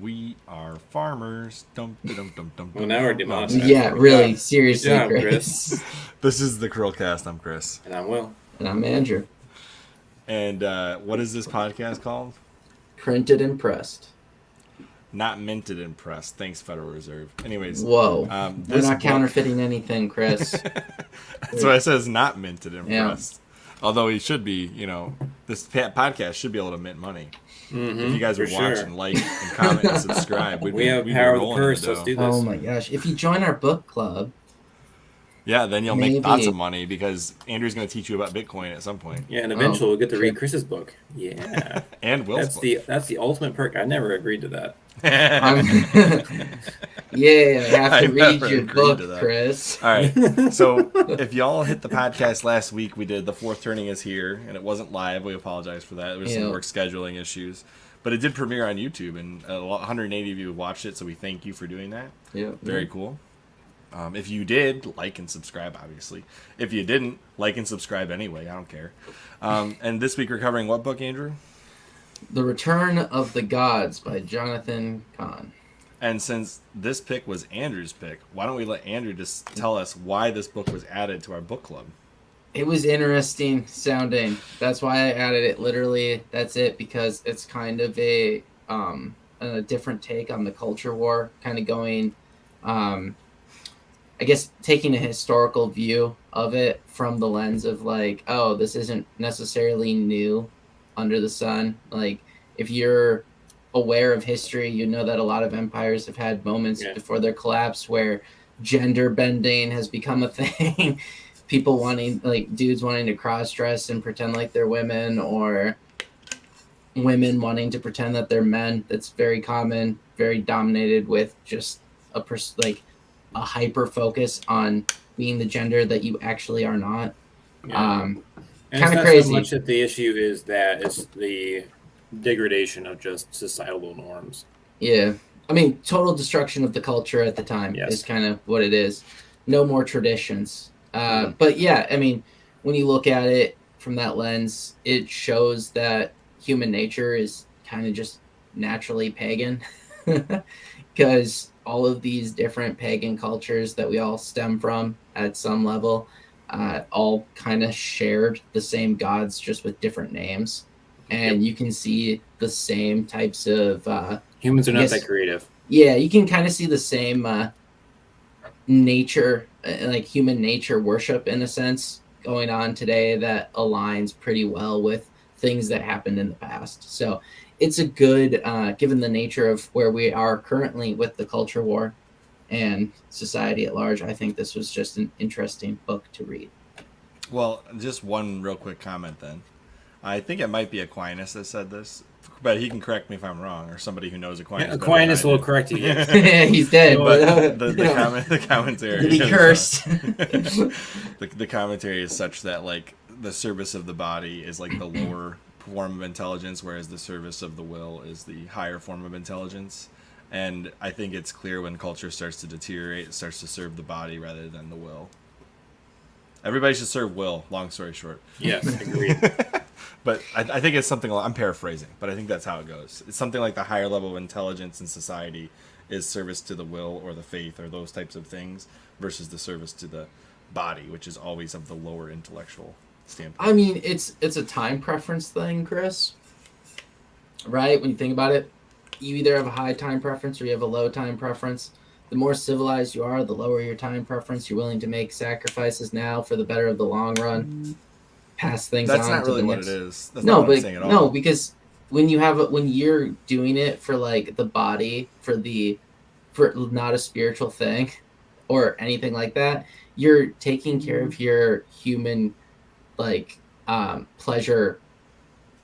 We are farmers. Dum, dum, dum, dum, Well, now we're demonetized. Yeah, really, seriously, Good job, Chris. This is the Krillcast. I'm Chris. And I'm Will. And I'm Andrew. And what is this podcast called? Printed and pressed. Not minted and pressed. Thanks, Federal Reserve. Anyways. Whoa. We're this not book- counterfeiting anything, Chris. That's why it says not minted and Yeah. pressed. Although he should be, this podcast should be able to mint money. If you guys would watch and like and comment and subscribe, we have power of the purse. Let's do this. Oh my gosh. If you join our book club. Yeah, then you'll make lots of money because Andrew's going to teach you about Bitcoin at some point. Yeah, and eventually we'll get to read Chris's book. Yeah. And Will's book. That's the ultimate perk. I never agreed to that. Yeah, I have to read your book, Chris. All right. So if y'all hit the podcast last week, we did The Fourth Turning is Here, and it wasn't live. We apologize for that. There was some work scheduling issues. But it did premiere on YouTube, and 180 of you watched it, so we thank you for doing that. Yeah. Very cool. If you did, like and subscribe, obviously. If you didn't, like and subscribe anyway. I don't care. And this week we're covering what book, Andrew? The Return of the Gods by Jonathan Cahn. And since this pick was Andrew's pick, why don't we let Andrew just tell us why this book was added to our book club? It was interesting sounding. That's why I added it. Literally, that's it, because it's kind of a different take on the culture war, kind of going, I guess, taking a historical view of it from the lens of like, oh, this isn't necessarily new under the sun. Like, if you're aware of history, you know that a lot of empires have had moments before their collapse where gender bending has become a thing. People wanting, like, dudes wanting to cross-dress and pretend like they're women, or women wanting to pretend that they're men. That's very common, very dominated with just a hyper focus on being the gender that you actually are not. And kind of crazy. So much that the issue is that it's the degradation of just societal norms. Yeah. I mean, total destruction of the culture at the time is kind of what it is. No more traditions. But yeah, I mean, when you look at it from that lens, it shows that human nature is kind of just naturally pagan, because all of these different pagan cultures that we all stem from at some level all kind of shared the same gods, just with different names. And you can see the same types of... humans are not that creative. Yeah, you can kind of see the same nature, like human nature worship, in a sense, going on today that aligns pretty well with things that happened in the past. So it's a good, given the nature of where we are currently with the culture war and society at large, I think this was just an interesting book to read. Well, just one real quick comment then. I think it might be Aquinas that said this, but he can correct me if I'm wrong, or somebody who knows Aquinas. Yeah, Aquinas will correct you. Yes. He's dead. But the commentary. He cursed. The commentary is such that, like, the service of the body is like the lower form of intelligence, whereas the service of the will is the higher form of intelligence. And I think it's clear when culture starts to deteriorate, it starts to serve the body rather than the will. Everybody should serve will, long story short. Yes, agreed. But I think it's something, I'm paraphrasing, but I think that's how it goes. It's something like the higher level of intelligence in society is service to the will or the faith or those types of things versus the service to the body, which is always of the lower intellectual standpoint. I mean, it's a time preference thing, Chris. Right? When you think about it, you either have a high time preference or you have a low time preference. The more civilized you are, the lower your time preference. You're willing to make sacrifices now for the better of the long run. Pass things on. That's not really what it is. That's no, not what I'm saying at all. No, because when you're doing it for like the body, for not a spiritual thing or anything like that, you're taking care of your human pleasure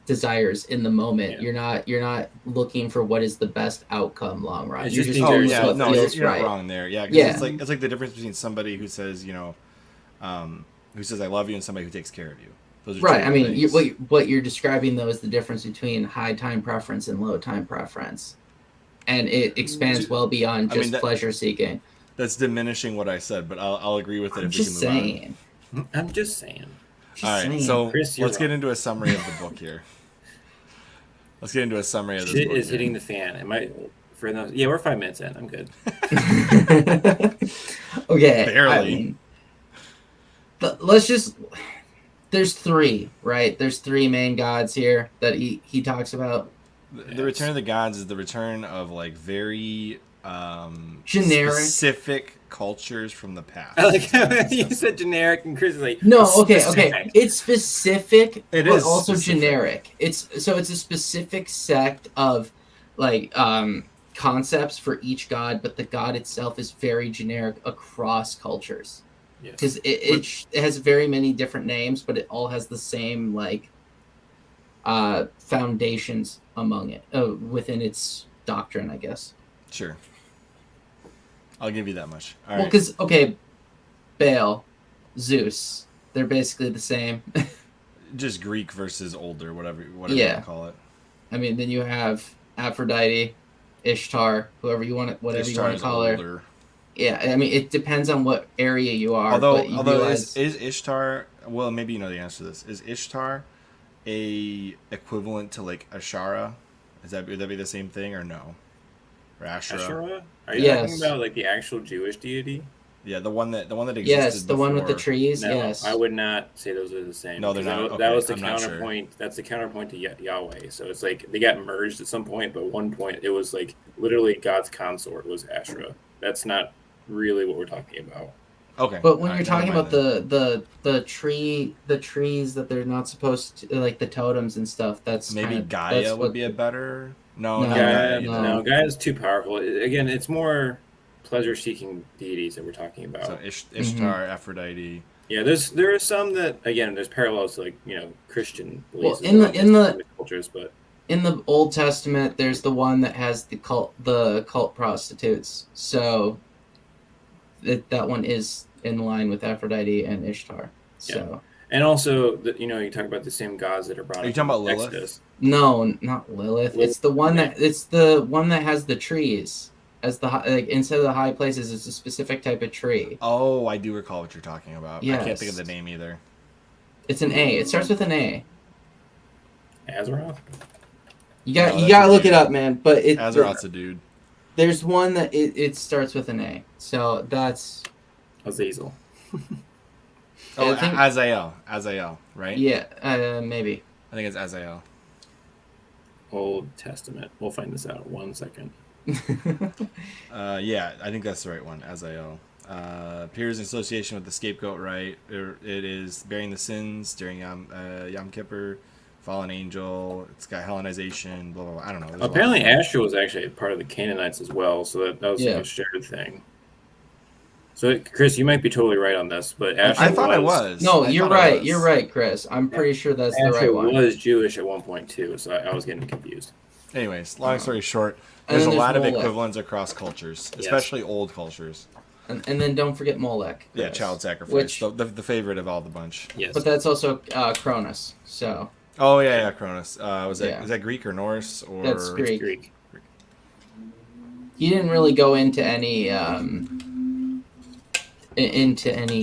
desires in the moment. Yeah. You're not looking for what is the best outcome long run. You're just doing what feels you're not wrong there. Yeah, yeah. It's like the difference between somebody who says, who says I love you and somebody who takes care of you. Those are right. I mean, what you're describing though is the difference between high time preference and low time preference, and it expands well beyond just pleasure seeking. That's diminishing what I said, but I'll agree with it. I'm just saying. I'm just saying. All right, so Chris, let's get into a summary of the book here. Let's get into a summary of this book. Shit is hitting the fan. For those, yeah, we're 5 minutes in. I'm good. Okay. Barely. Let's just. There's three, right? There's three main gods here that he talks about. The Return of the Gods is the return of like very Generic. specific cultures from the past. I like how you said generic, and Chris is like, No, okay. specific. It's specific, It but is also specific. generic. It's a specific sect of like concepts for each god, but the god itself is very generic across cultures. Yes. Because it has very many different names, but it all has the same like foundations among it within its doctrine, I guess. Sure. I'll give you that much. All Well, right. because Baal, Zeus, they're basically the same. Just Greek versus older, whatever you want Yeah. to call it. I mean, then you have Aphrodite, Ishtar, whoever you want, whatever you want to call her. older. Yeah, I mean, it depends on what area you are. Although but you realize, is Ishtar, well, maybe you know the answer to this. Is Ishtar a equivalent to like Ashara? Would that be the same thing or no? Or Ashra? Asherah? Are you Yes. talking about like the actual Jewish deity? Yeah, the one that existed. yes, the one with the before. trees. No, yes, I would not say those are the same. No, they're because not. That Okay, was the I'm not sure. counterpoint. That's the counterpoint to Yahweh. So it's like they got merged at some point, but one point it was like literally God's consort was Asherah. That's not really what we're talking about. Okay. but when all you're right, talking never about mind then. the trees that they're not supposed to, like the totems and stuff, that's Maybe kinda, Gaia that's would what, be a better. No, No, not Gaia, Gaia either. no, Gaia's too powerful. Again, it's more pleasure-seeking deities that we're talking about. So Ishtar, Aphrodite. Yeah, there are some that again there's parallels to like Christian beliefs. Well, as in the with cultures, but in the Old Testament, there's the one that has the cult prostitutes. So that one is in line with Aphrodite and Ishtar. So and also you talk about the same gods that are brought. Are you up talking in about Lilith? Exodus. no, not Lilith. Lilith, It's the one yeah. that has the trees as the like instead of the high places. It's a specific type of tree. Oh, I do recall what you're talking about. I can't think of the Yes. name either. It's an A. It starts with an A. Azeroth. You No, got you that's gotta a look dude. it up, man. But Azeroth's a dude. there's one that it starts with an A. So that's Azazel. Oh, I think- Azael, right? yeah, maybe. I think it's Azael. Old Testament. We'll find this out in 1 second. Yeah, I think that's the right one. Azael appears in association with the scapegoat rite. It is bearing the sins during Yom Kippur, fallen angel. It's got Hellenization. Blah blah. Blah. I don't know. There's a lot Apparently, of them. Asher was actually a part of the Canaanites as well, so that was like Yeah. a shared thing. So, Chris, you might be totally right on this, but Asher I thought I was. No, I you're thought I right. was. You're right, Chris. I'm pretty sure that's the Asher right one. was Jewish at one point too, so I was getting confused. Anyways, long story short, And there's a then there's lot of Molech. equivalents across cultures, Yes. especially old cultures. And then don't forget Molech. Yeah, Chris. child sacrifice. Which- the favorite of all the bunch. Yes. But that's also Cronus. So Oh yeah, Cronus. Was Yeah. that Greek or Norse or? That's Greek. Greek. he didn't really go into any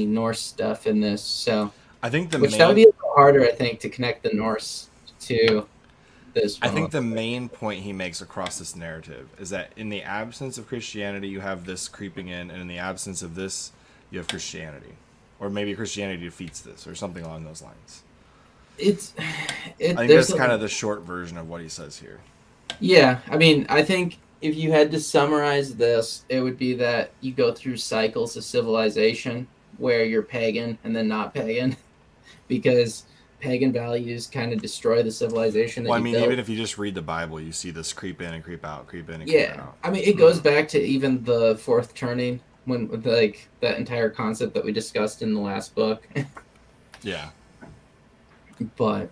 Norse stuff in this. So I think the which main. that would be a little harder, I think, to connect the Norse to this I one. think the main point he makes across this narrative is that in the absence of Christianity, you have this creeping in, and in the absence of this, you have Christianity, or maybe Christianity defeats this, or something along those lines. I think there's that's kind of the short version of what he says here. Yeah, I mean, I think if you had to summarize this, it would be that you go through cycles of civilization where you're pagan and then not pagan, because pagan values kind of destroy the civilization that Well, I you mean, built. even if you just read the Bible, you see this creep in and creep out, creep in and creep Yeah, out. I mean, it goes back to even the fourth turning when like that entire concept that we discussed in the last book. Yeah. But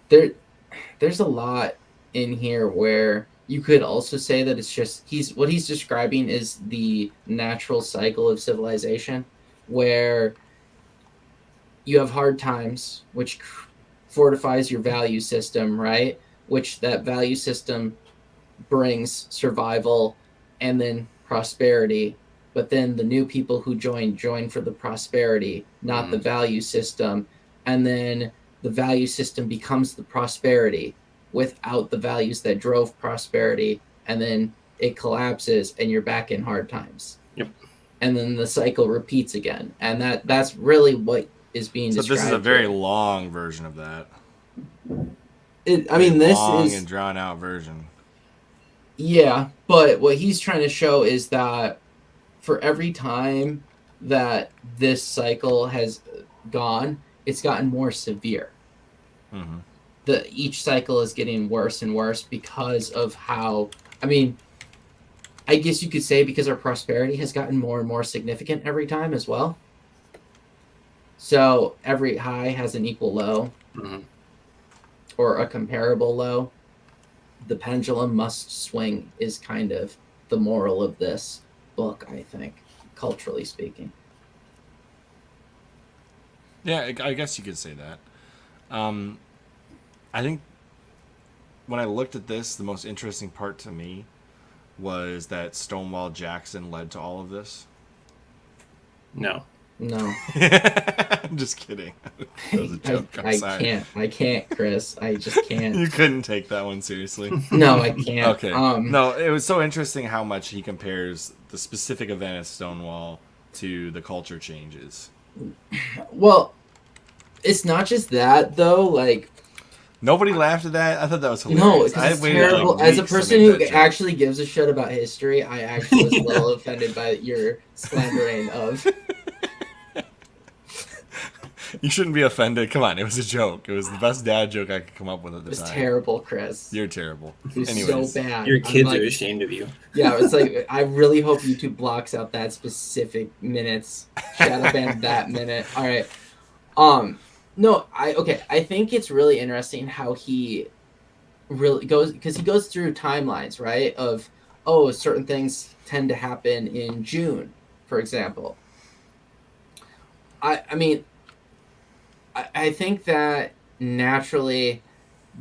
there's a lot in here where you could also say that it's just what he's describing is the natural cycle of civilization, where you have hard times, which fortifies your value system, right? Which that value system brings survival and then prosperity. But then the new people who join for the prosperity, not the value system. And then the value system becomes the prosperity without the values that drove prosperity. And then it collapses, and you're back in hard times. Yep. And then the cycle repeats again, and that's really what is being So described. this is a very here. long version of that. This long is and drawn out version. Yeah, but what he's trying to show is that for every time that this cycle has gone, it's gotten more severe. Mm-hmm. Each cycle is getting worse and worse because of how, I mean, I guess you could say because our prosperity has gotten more and more significant every time as well. So every high has an equal low Mhm. or a comparable low. The pendulum must swing is kind of the moral of this book, I think, culturally speaking. Yeah, I guess you could say that. I think when I looked at this, the most interesting part to me was that Stonewall Jackson led to all of this. No. No. I'm just kidding. That was a joke. I'm sorry. I can't, Chris. I just can't. You couldn't take that one seriously. No, I can't. Okay. No, it was so interesting how much he compares the specific event of Stonewall to the culture changes. Well, it's not just that though. Like, nobody laughed at that. I thought that was hilarious. no, because it's terrible. As a person who actually gives a shit about history, I actually was a little offended by your slandering of. You shouldn't be offended. Come on, it was a joke. It was the best dad joke I could come up with at the time. It was terrible, Chris. You're terrible. It was Anyways. so bad. Your kids are ashamed of you. Yeah, it's like, I really hope YouTube blocks out that specific minutes. Shadow ban that minute. All right. No, I think it's really interesting how he really goes, because he goes through timelines, right? Of, certain things tend to happen in June, for example. I think that naturally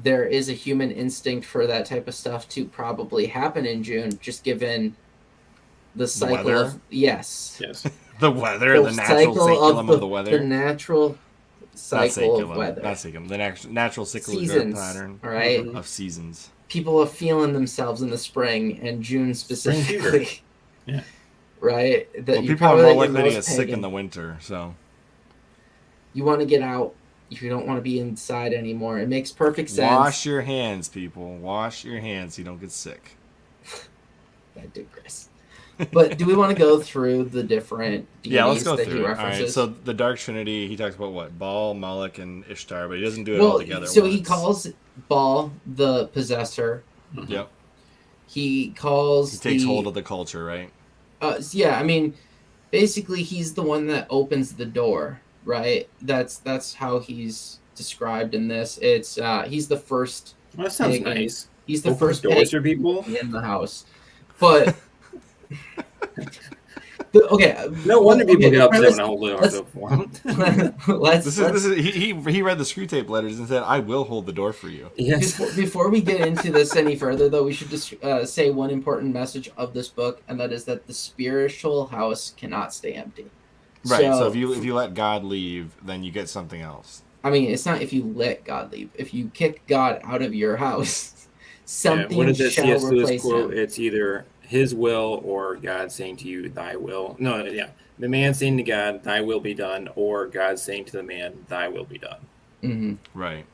there is a human instinct for that type of stuff to probably happen in June, just given the cycle weather? of yes, The weather, the natural cyclum of the weather. the natural cycle of weather, not cyclum, the natural cyclical seasons, pattern right? of seasons. People are feeling themselves in the spring and June specifically. Yeah. Right. Well, people are more likely to get sick in the winter, so. You want to get out. You don't want to be inside anymore. It makes perfect sense. Wash your hands, people. Wash your hands so you don't get sick. I do, Chris. But do we want to go through the different deities let's go that through he it. references? All right, so the Dark Trinity, he talks about what? Baal, Moloch, and Ishtar, but he doesn't do it all together. So he calls Baal the possessor. Yep. He calls. He takes hold of the culture, right? Yeah, I mean, basically, he's the one that opens the door, right? That's how he's described in this. It's he's the first. Well, that sounds pagan. nice. He's the Open first doors for people in the house, but. Okay. No wonder people get upset premise, when I hold the doors open for them. This is he read the screw tape letters and said, "I will hold the door for you." Yes. Before we get into this any further, though, we should just say one important message of this book, and that is that the spiritual house cannot stay empty. Right. So if you let God leave, then you get something else. I mean, it's not if you let God leave. If you kick God out of your house, something what is this shall C.S. Lewis replace quote? him. It's either his will or God saying to you, thy will. No, yeah. The man saying to God, thy will be done, or God saying to the man, thy will be done. Mm-hmm. Right.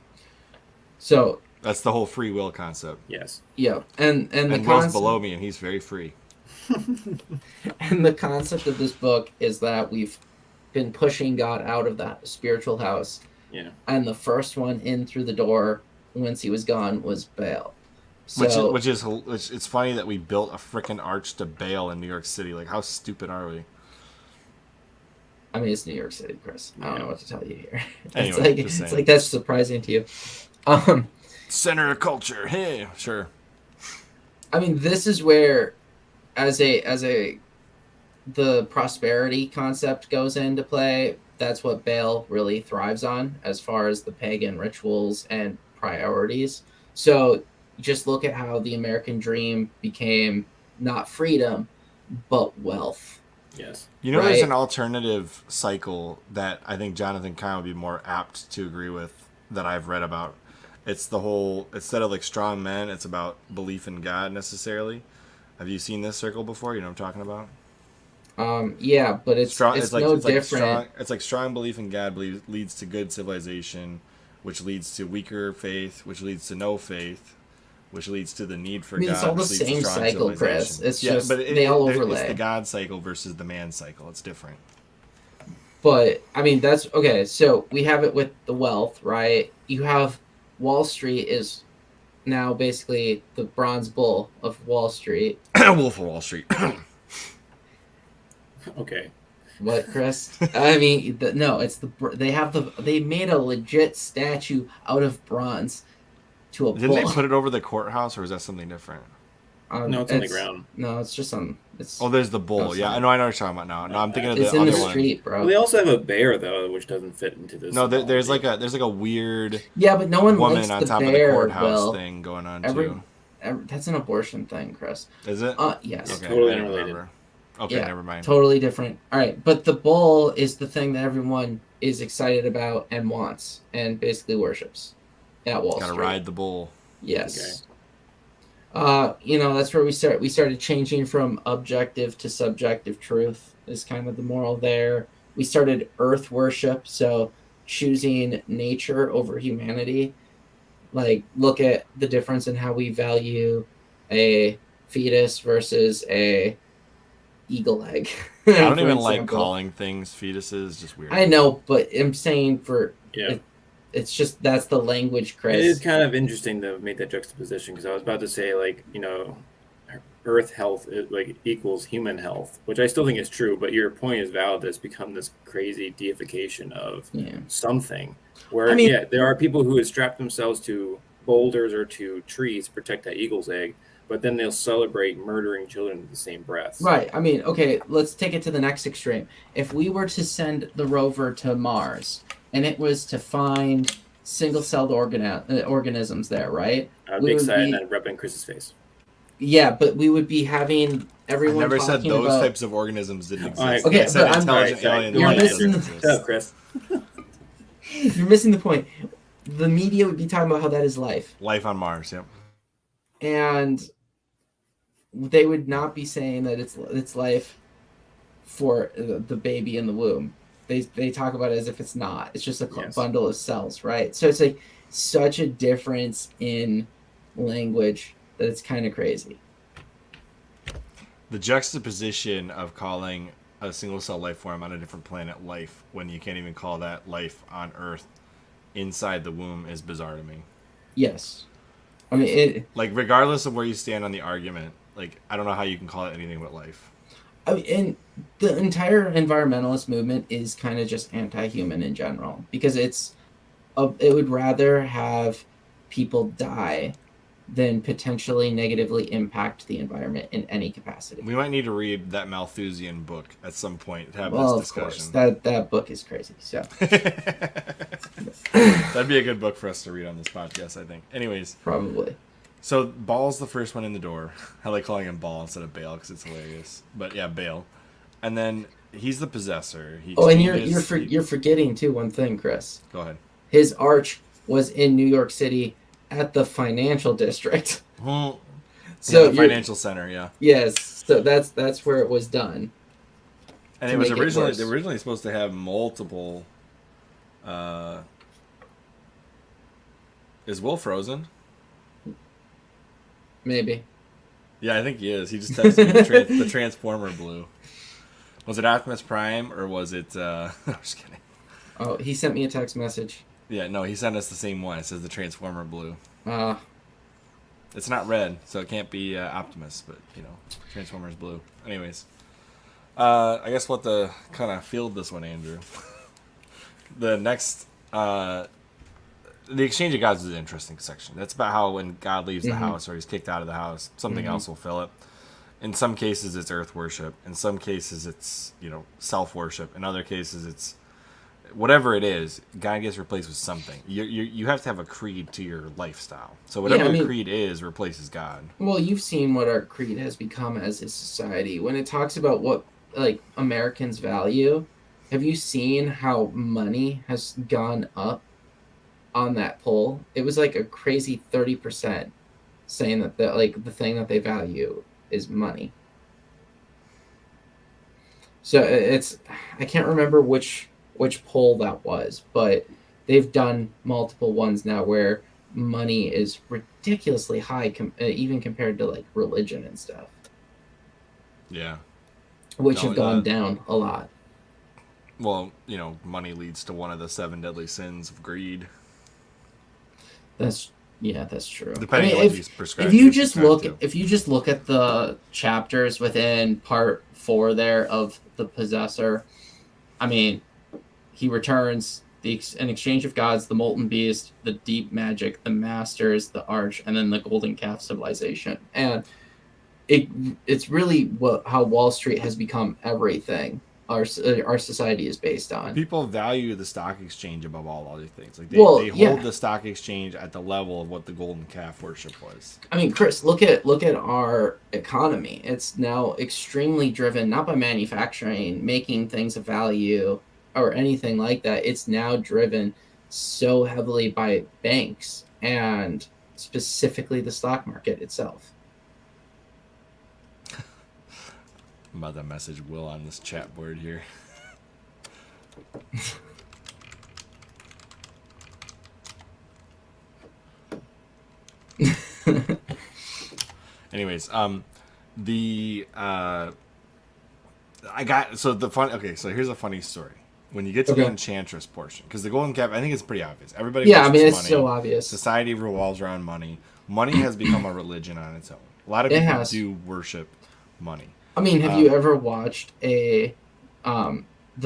So that's the whole free will concept. Yes. Yeah, and the Will's concept below me, and he's very free. And the concept of this book is that we've been pushing God out of that spiritual house. Yeah. And the first one in through the door once he was gone was Baal. So, which is it's funny that we built a frickin' arch to Baal in New York City. Like, how stupid are we? I mean, it's New York City, Chris. I don't know what to tell you here. Anyway, it's like that's surprising to you. Center of culture. Hey, sure. I mean, this is where, as the prosperity concept goes into play. That's what Baal really thrives on, as far as the pagan rituals and priorities. So just look at how the American dream became not freedom, but wealth. Yes. You know, there's an alternative cycle that I think Jonathan Cahn would be more apt to agree with that I've read about. It's the whole, instead of like strong men, it's about belief in God necessarily. Have you seen this circle before? You know what I'm talking about? Yeah, but it's Strong. it's Like no it's like different. strong. It's like strong belief in God leads to good civilization, which leads to weaker faith, which leads to no faith, which leads to the need for I mean, it's God, all the which leads to same strong cycle, civilization. Chris. It's Yeah, just but they all it's the overlay. God cycle versus the man cycle. It's different. But I mean, that's okay. So we have it with the wealth, right? You have Wall Street is now basically the bronze bull of Wall Street. Wolf of Wall Street. Okay. What, Chris? I mean, no, it's they made a legit statue out of bronze to a Didn't they bull. put it over the courthouse, or is that something different? No, it's on the ground. No, it's just on. It's Oh, there's the bull. outside. Yeah, I know what you're talking about now. No, I'm thinking of It's the in other the one. street, bro. Well, they also have a bear though, which doesn't fit into this. No, there's mythology. like a weird Yeah, but no one woman likes on the top bear. of the courthouse Will. thing going on Every, too. that's an abortion thing, Chris. Is it? Yes. Okay, totally I didn't unrelated. remember. Okay, Yeah, never mind. Totally different. All right, but the bull is the thing that everyone is excited about and wants and basically worships at Wall Gotta Street. ride the bull. Yes. That's where we started changing from objective to subjective truth is kind of the moral there. We started earth worship, so choosing nature over humanity. Like, look at the difference in how we value a fetus versus a eagle egg. I don't for even like example. calling things fetuses. Just weird. I know, but I'm saying Yeah. it's just that's the language, Chris. It is kind of interesting to make that juxtaposition because I was about to say Earth health equals human health, which I still think is true. But your point is valid. That it's become this crazy deification of something. Where there are people who have strapped themselves to boulders or to trees to protect that eagle's egg, but then they'll celebrate murdering children in the same breath. Right. I mean, okay, let's take it to the next extreme. If we were to send the rover to Mars and it was to find single-celled organisms there, right? I'd be excited and I'd rub it in Chris's face. Yeah, but we would be having everyone. I never said those about... types of organisms didn't exist. Okay, I said but intelligent alien You're life missing doesn't the... exist. Shut up, Chris. You're missing the point. The media would be talking about how that is life. Life on Mars, yep. And they would not be saying that it's life for the baby in the womb. They talk about it as if it's not. It's just a bundle of cells, right? So it's like such a difference in language that it's kind of crazy. The juxtaposition of calling a single cell life form on a different planet life when you can't even call that life on Earth inside the womb is bizarre to me. Yes. I mean, regardless of where you stand on the argument, I don't know how you can call it anything but life. I mean, and the entire environmentalist movement is kind of just anti-human in general because it would rather have people die than potentially negatively impact the environment in any capacity. We might need to read that Malthusian book at some point to have Well, this discussion. Of course, that book is crazy. So that'd be a good book for us to read on this podcast, I think. Anyways, probably. So Baal's the first one in the door. I like calling him Baal instead of Baal because it's hilarious. But yeah, Baal, and then he's the possessor. And you're forgetting too one thing, Chris. Go ahead. His arch was in New York City at the financial district. So the financial center, yeah. Yes, so that's where it was done. And it was originally supposed to have multiple. Is Will frozen? Maybe. Yeah, I think he is. He just texted me the Transformer blue. Was it Optimus Prime or was it? I'm just kidding. Oh, he sent me a text message. Yeah, no, he sent us the same one. It says the Transformer blue. Uh, It's not red, so it can't be Optimus, but, Transformers blue. Anyways. I guess we'll have to kind of field this one, Andrew. The next... the exchange of gods is an interesting section. That's about how when God leaves the house or he's kicked out of the house, something else will fill it. In some cases, it's earth worship. In some cases, it's, self-worship. In other cases, it's whatever it is, God gets replaced with something. You have to have a creed to your lifestyle. So whatever the creed is replaces God. Well, you've seen what our creed has become as a society. When it talks about what Americans value, have you seen how money has gone up on that poll? It was a crazy 30% saying that the thing that they value is money. So it's, I can't remember which poll that was, but they've done multiple ones now where money is ridiculously high, even compared to like religion and stuff, Yeah. which No, have gone down a lot. Well, money leads to one of the 7 deadly sins of greed. That's true. Depending on what you prescribe. If you just look at the chapters within part 4 there of the possessor, I mean, he returns in exchange of gods, the molten beast, the deep magic, the masters, the arch, and then the golden calf civilization. And it's really how Wall Street has become everything our society is based on. People value the stock exchange above all other things. Like they hold the stock exchange at the level of what the golden calf worship was. I mean, Chris, look at our economy. It's now extremely driven not by manufacturing, making things of value, or anything like that. It's now driven so heavily by banks and specifically the stock market itself. I'm about to message Will on this chat board here. Anyways, so here's a funny story. When you get to the enchantress portion, because the golden calf, I think it's pretty obvious. Everybody it's money. so obvious. Society revolves around money. Money has become a religion on its own. A lot of people do worship money. I mean, have you ever watched the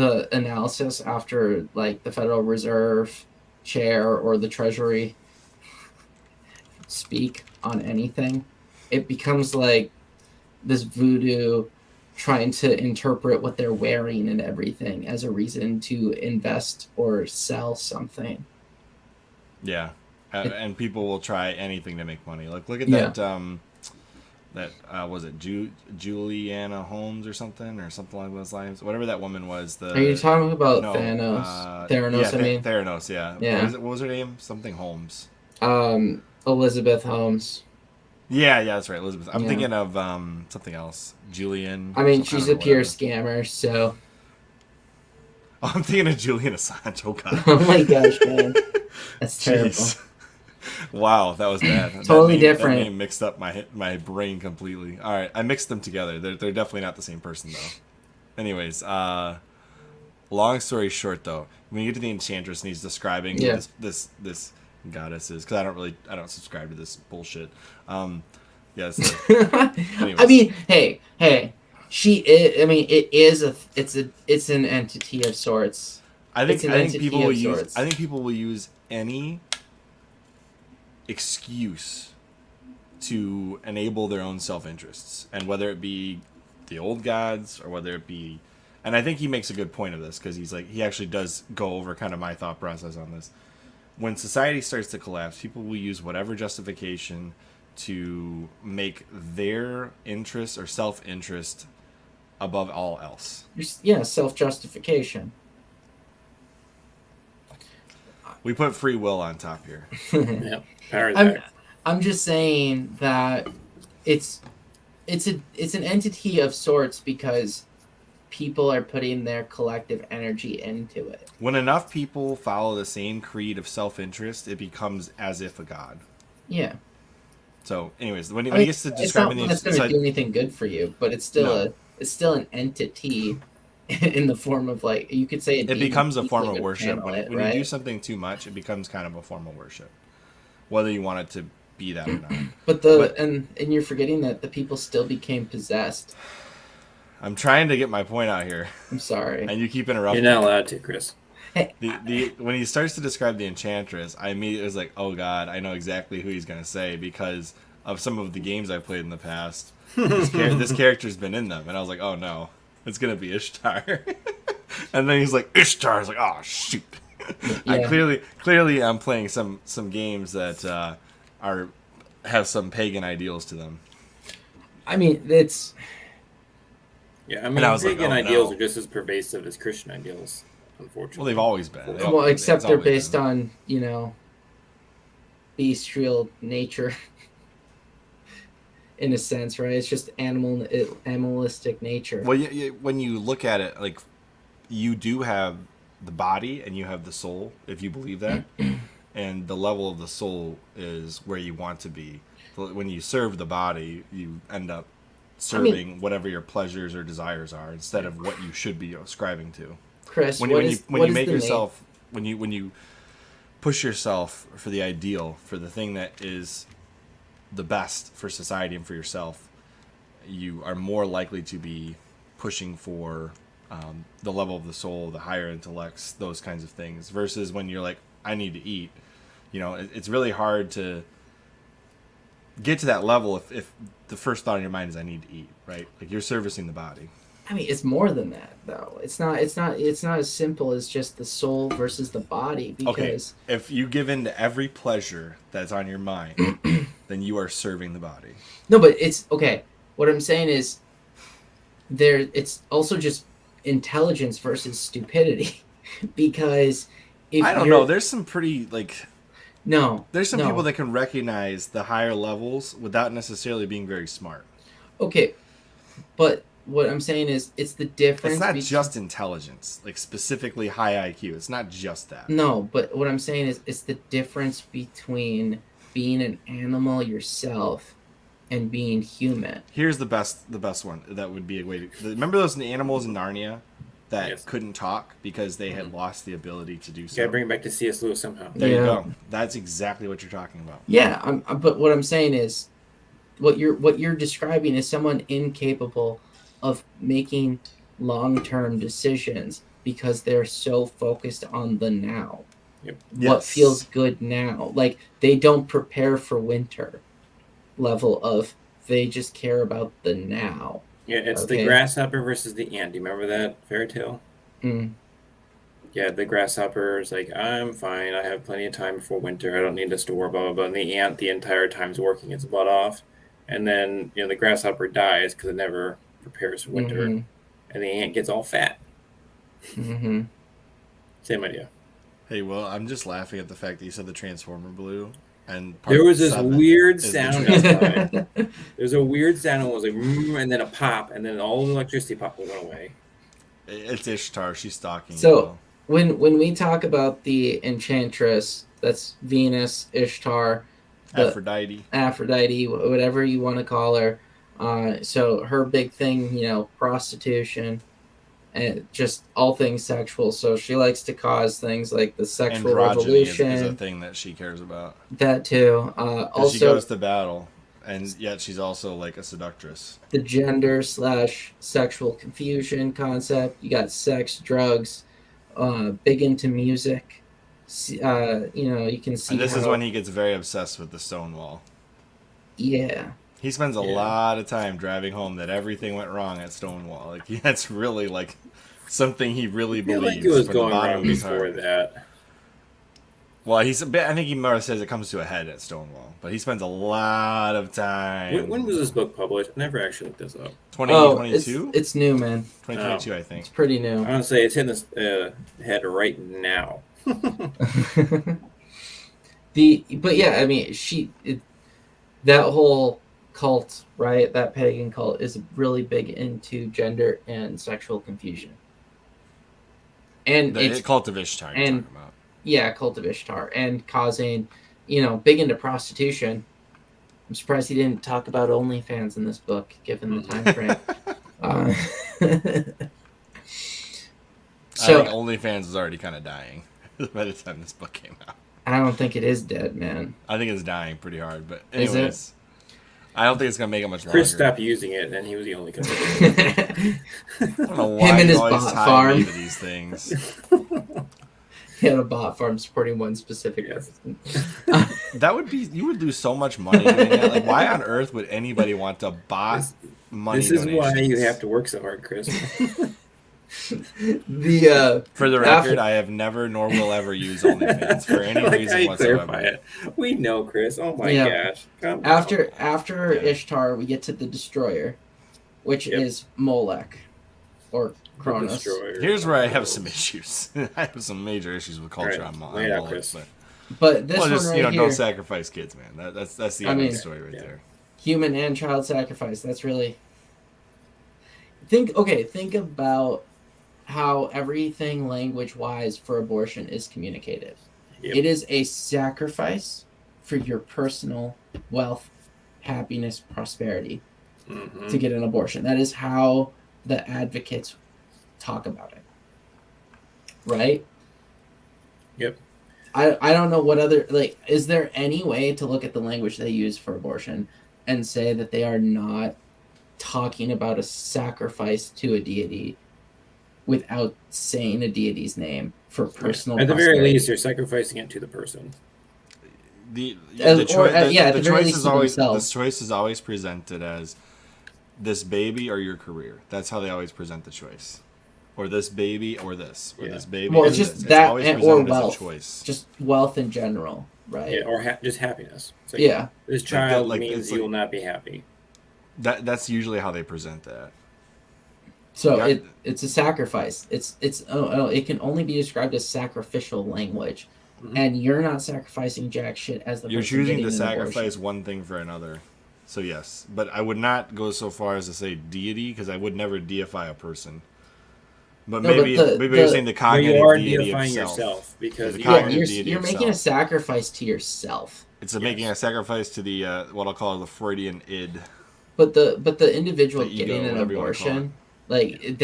analysis after like the Federal Reserve chair or the Treasury speak on anything? It becomes like this voodoo trying to interpret what they're wearing and everything as a reason to invest or sell something. Yeah, and people will try anything to make money. Like, look at that. Was it Juliana Holmes or something along those lines? Whatever that woman was. Are you talking about Theranos? Theranos, yeah, I mean. Theranos, yeah. Yeah. What was her name? Something Holmes. Elizabeth Holmes. Yeah, that's right, Elizabeth. I'm thinking of something else. Julian. I mean, she's a pure scammer, so. Oh, I'm thinking of Julian Assange. Oh, God. Oh, my gosh, man. That's terrible. Jeez. Wow, that was bad. Totally different. That name mixed up my brain completely. All right, I mixed them together. They're definitely not the same person, though. Anyways, long story short, though, when you get to the enchantress and he's describing this goddesses, because I don't subscribe to this bullshit. Yes. I mean, hey, she is. I mean, it's an entity of sorts. I think people will use any excuse to enable their own self-interests, and whether it be the old gods or whether it be, and I think he makes a good point of this, because he actually does go over kind of my thought process on this. When society starts to collapse, people will use whatever justification to make their interest or self-interest above all else. Yeah, self-justification. We put free will on top here. Yeah. I'm just saying that it's an entity of sorts because people are putting their collective energy into it. When enough people follow the same creed of self-interest, it becomes as if a god. Yeah. So, anyways, when he gets to describing it's not going to do anything good for you, but it's still an entity in the form of, like, you could say it becomes a form of worship. When you do something too much, it becomes kind of a form of worship, whether you want it to be that or not. And you're forgetting that the people still became possessed. I'm trying to get my point out here. I'm sorry. And you keep interrupting. You're not allowed to, Chris. When he starts to describe the enchantress, I immediately was like, oh god, I know exactly who he's going to say because of some of the games I've played in the past. This character's been in them, and I was like, oh no, it's going to be Ishtar. And then he's like, Ishtar. I was like, oh shoot. Yeah. I clearly I'm playing some games that have some pagan ideals to them. I mean, it's... Yeah, I mean, pagan ideals are just as pervasive as Christian ideals, unfortunately. Well, they've always been. Except they're based on, bestial nature. in a sense, right? It's just animalistic nature. Well, when you look at it, like, you do have the body and you have the soul, if you believe that, and the level of the soul is where you want to be. When you serve the body, you end up serving whatever your pleasures or desires are instead of what you should be ascribing to. Chris, When you make yourself, when you push yourself for the ideal, for the thing that is the best for society and for yourself, you are more likely to be pushing for the level of the soul, the higher intellects, those kinds of things, versus when you're like, I need to eat. It's really hard to get to that level if the first thought in your mind is I need to eat, right? Like, you're servicing the body. I mean, it's more than that, though. It's not as simple as just the soul versus the body. Because if you give in to every pleasure that's on your mind, then you are serving the body. No, but it's okay. What I'm saying is, it's also just intelligence versus stupidity, because if I don't know. There's some pretty There's some people that can recognize the higher levels without necessarily being very smart. Okay, but what I'm saying is, it's the difference. It's not just intelligence, like specifically high IQ. It's not just that. No, but what I'm saying is, it's the difference between being an animal yourself and being human. Here's the best one. That would be a way to... Remember those animals in Narnia that couldn't talk because they had lost the ability to do so? Yeah, bring it back to C.S. Lewis somehow. There you go. That's exactly what you're talking about. Yeah, but what I'm saying is, what you're describing is someone incapable of making long-term decisions because they're so focused on the now. Yep. What feels good now. Like, they don't prepare for winter level of, they just care about the now. Yeah, it's the grasshopper versus the ant. Do you remember that fairy tale? Mm. Yeah, the grasshopper is like, I'm fine. I have plenty of time before winter. I don't need to store, blah, blah, blah. And the ant the entire time is working its butt off. And then, the grasshopper dies because it never prepares for winter. Mm-hmm. And the ant gets all fat. Mm-hmm. Same idea. Hey, well, I'm just laughing at the fact that you said the Transformer blew. And there was this weird sound outside. There's a weird sound, and it was like, and then a pop, and then all the electricity pop went away. It's Ishtar. She's stalking. So when we talk about the Enchantress, that's Venus, Ishtar, Aphrodite, whatever you want to call her. So her big thing, prostitution, and just all things sexual. So she likes to cause things like the sexual revolution. Is a thing that she cares about. That too. Also, she goes to battle, and yet she's also like a seductress. The gender/sexual confusion concept. You got sex, drugs, big into music. You can see. And this is when he gets very obsessed with the Stonewall. Yeah. He spends a lot of time driving home that everything went wrong at Stonewall. Like, that's really something he really believes. Like it was going wrong before that. Well, I think he more says it comes to a head at Stonewall, but he spends a lot of time. When was this book published? I never actually looked this up. 2022? It's new, man. 2022, I think. It's pretty new. I want to say it's hitting this head right now. But yeah, I mean, that whole cult, right? That pagan cult is really big into gender and sexual confusion. And it's cult of Ishtar you're talking about. Yeah, cult of Ishtar, and causing, big into prostitution. I'm surprised he didn't talk about OnlyFans in this book, given the time frame. So I think OnlyFans is already kind of dying by the time this book came out. I don't think it is dead, man. I think it's dying pretty hard, but anyways, I don't think it's gonna make it much longer. Chris stopped using it, and he was the only company. I don't know why him and his always bot tie farm. me to these things. He had a bot farm supporting one specific person. You would lose so much money doing that. Like, why on earth would anybody want to bot money? This is why you have to work so hard, Chris. For the record, I have never nor will ever use OnlyFans for any reason whatsoever. We know, Chris. Oh my gosh. After Ishtar, we get to the Destroyer, which is Molech or Cronus. Here's where I have some issues. I have some major issues with culture on Molech. But this one just, right here, don't sacrifice kids, man. That's the end of the story right there. human and child sacrifice. That's really think about how everything language wise for abortion is communicated. Yep. It is a sacrifice for your personal wealth, happiness, prosperity to get an abortion. That is how the advocates talk about it. Right? Yep. I don't know what other, like, is there any way to look at the language they use for abortion and say that they are not talking about a sacrifice to a deity without saying a deity's name for personal At the very prosperity? least, you're sacrificing it to the person. The very least choice is to always themselves. the choice is always presented as this baby or your career. That's how they always present the choice. Or this baby or this. Or this baby Well, or it's just this. that It's always or presented wealth. as a choice. Just wealth in general, right? Yeah, or just happiness. It's like, Yeah. This Like child that- means it's you like- will not be happy. That's usually how they present that. So Yeah. it's a sacrifice. It can only be described as sacrificial language, and you're not sacrificing jack shit as the You're person choosing getting to an sacrifice abortion. one thing for another. So yes, but I would not go so far as to say deity because I would never deify a person. But No, maybe but you're saying the But cognitive you are deity deifying of yourself because The you Yeah, cognitive are, deity you're of making a self. sacrifice to yourself. It's making a sacrifice to the what I'll call the Freudian id. But the individual The ego, getting an whatever you wanna call abortion, like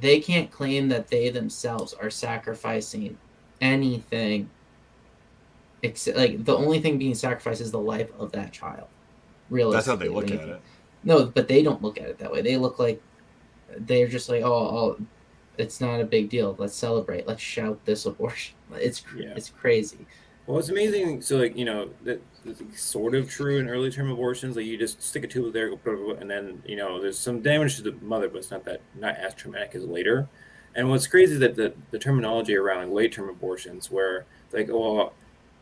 they can't claim that they themselves are sacrificing anything except, like, the only thing being sacrificed is the life of that child. That's how Realistically, they look when you at think- it. No, but they don't look at it that way. They look like they're just like, oh, it's not a big deal. Let's celebrate. Let's shout this abortion. It's crazy. well, it's amazing. So, like, that's sort of true in early term abortions. Like, you just stick a tube there, and then there's some damage to the mother, but it's not as traumatic as later. And what's crazy is that the terminology around like late term abortions, where like, oh,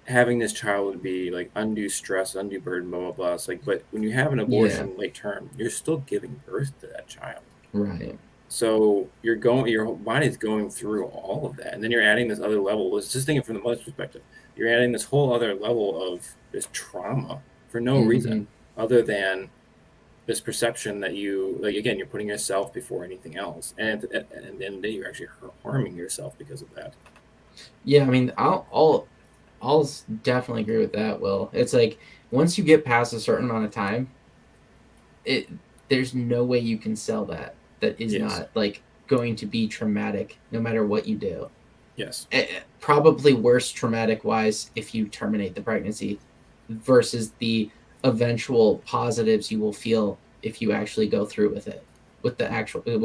having this child would be like undue stress, undue burden, blah blah blah. It's like, but when you have an abortion late term, you're still giving birth to that child. Right. So your body's going through all of that, and then you're adding this other level. Let's just think it from the mother's perspective. You're adding this whole other level of this trauma for no reason other than this perception that you, like, again, you're putting yourself before anything else, and at the end of the day, you're actually harming yourself because of that. Yeah, I mean, I'll definitely agree with that, Will. It's like once you get past a certain amount of time, there's no way you can sell that is not like going to be traumatic no matter what you do. Yes. Probably worse traumatic wise if you terminate the pregnancy versus the eventual positives you will feel if you actually go through with it, with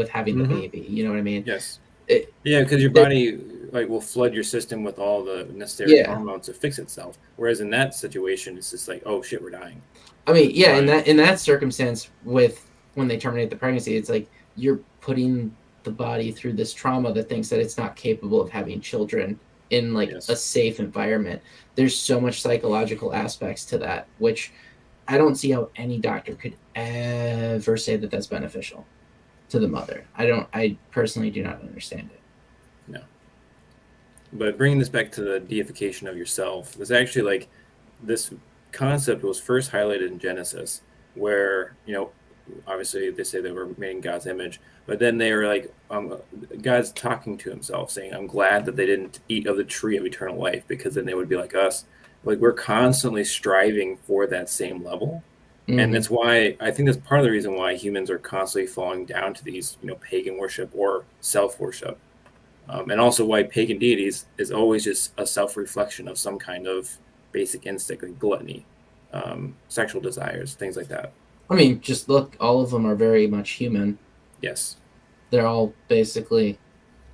having the baby. You know what I mean? Yes. Because your body will flood your system with all the necessary hormones to fix itself. Whereas in that situation, it's just like, oh shit, we're dying. I mean, yeah, in that circumstance, when they terminate the pregnancy, it's like you're putting the body through this trauma that thinks that it's not capable of having children in a safe environment. There's so much psychological aspects to that, which I don't see how any doctor could ever say that that's beneficial to the mother. I personally do not understand it. No. But bringing this back to the deification of yourself, there's actually this concept was first highlighted in Genesis, where obviously they say they were made in God's image, but then they were God's talking to himself, saying, "I'm glad that they didn't eat of the tree of eternal life, because then they would be like us." Like, we're constantly striving for that same level, and that's why I think that's part of the reason why humans are constantly falling down to these pagan worship or self worship. And also why pagan deities is always just a self-reflection of some kind of basic instinct, like gluttony, sexual desires, things like that. I mean, just look, all of them are very much human. Yes. They're all basically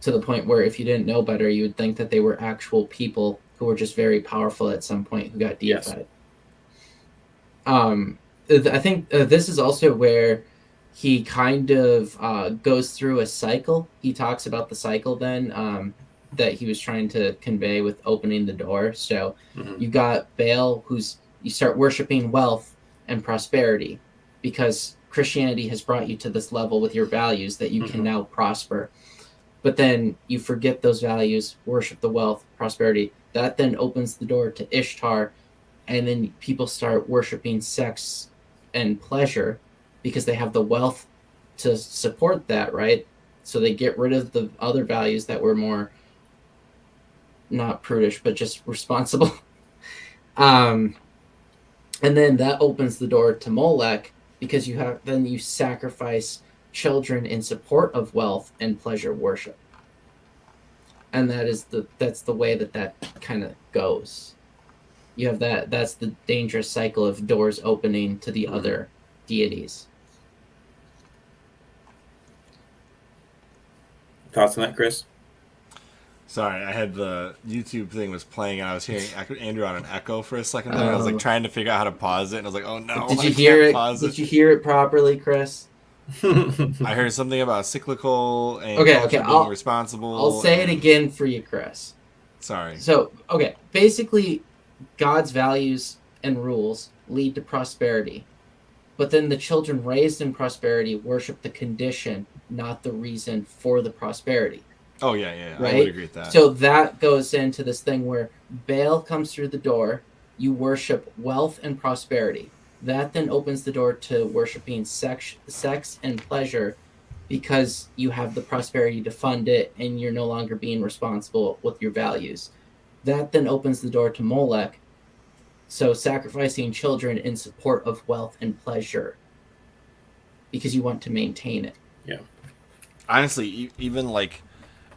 to the point where if you didn't know better, you would think that they were actual people who were just very powerful at some point who got deified. Yes. I think this is also where he kind of goes through a cycle. He talks about the cycle then that he was trying to convey with opening the door. So you got Baal, you start worshiping wealth and prosperity because Christianity has brought you to this level with your values that you can now prosper. But then you forget those values, worship the wealth, prosperity. That then opens the door to Ishtar, and then people start worshiping sex and pleasure because they have the wealth to support that, right? So they get rid of the other values that were more not prudish but just responsible. And then that opens the door to Molech because you sacrifice children in support of wealth and pleasure worship. And that's the way that kind of goes. You have that's the dangerous cycle of doors opening to the other deities. Thoughts on that, Chris? Sorry, I had the YouTube thing was playing, and I was hearing Andrew on an echo for a second there. I was like trying to figure out how to pause it, and I was like, "Oh no!" Did you I hear can't it? Pause Did you hear it properly, Chris? I heard something about cyclical and Okay, being responsible. I'll say it again for you, Chris. Sorry. So, okay, basically, God's values and rules lead to prosperity, but then the children raised in prosperity worship the condition, not the reason for the prosperity. Oh yeah, right? I would agree with that. So that goes into this thing where Baal comes through the door, you worship wealth and prosperity. That then opens the door to worshiping sex and pleasure because you have the prosperity to fund it and you're no longer being responsible with your values. That then opens the door to Molech, so sacrificing children in support of wealth and pleasure because you want to maintain it. Yeah. Honestly, even like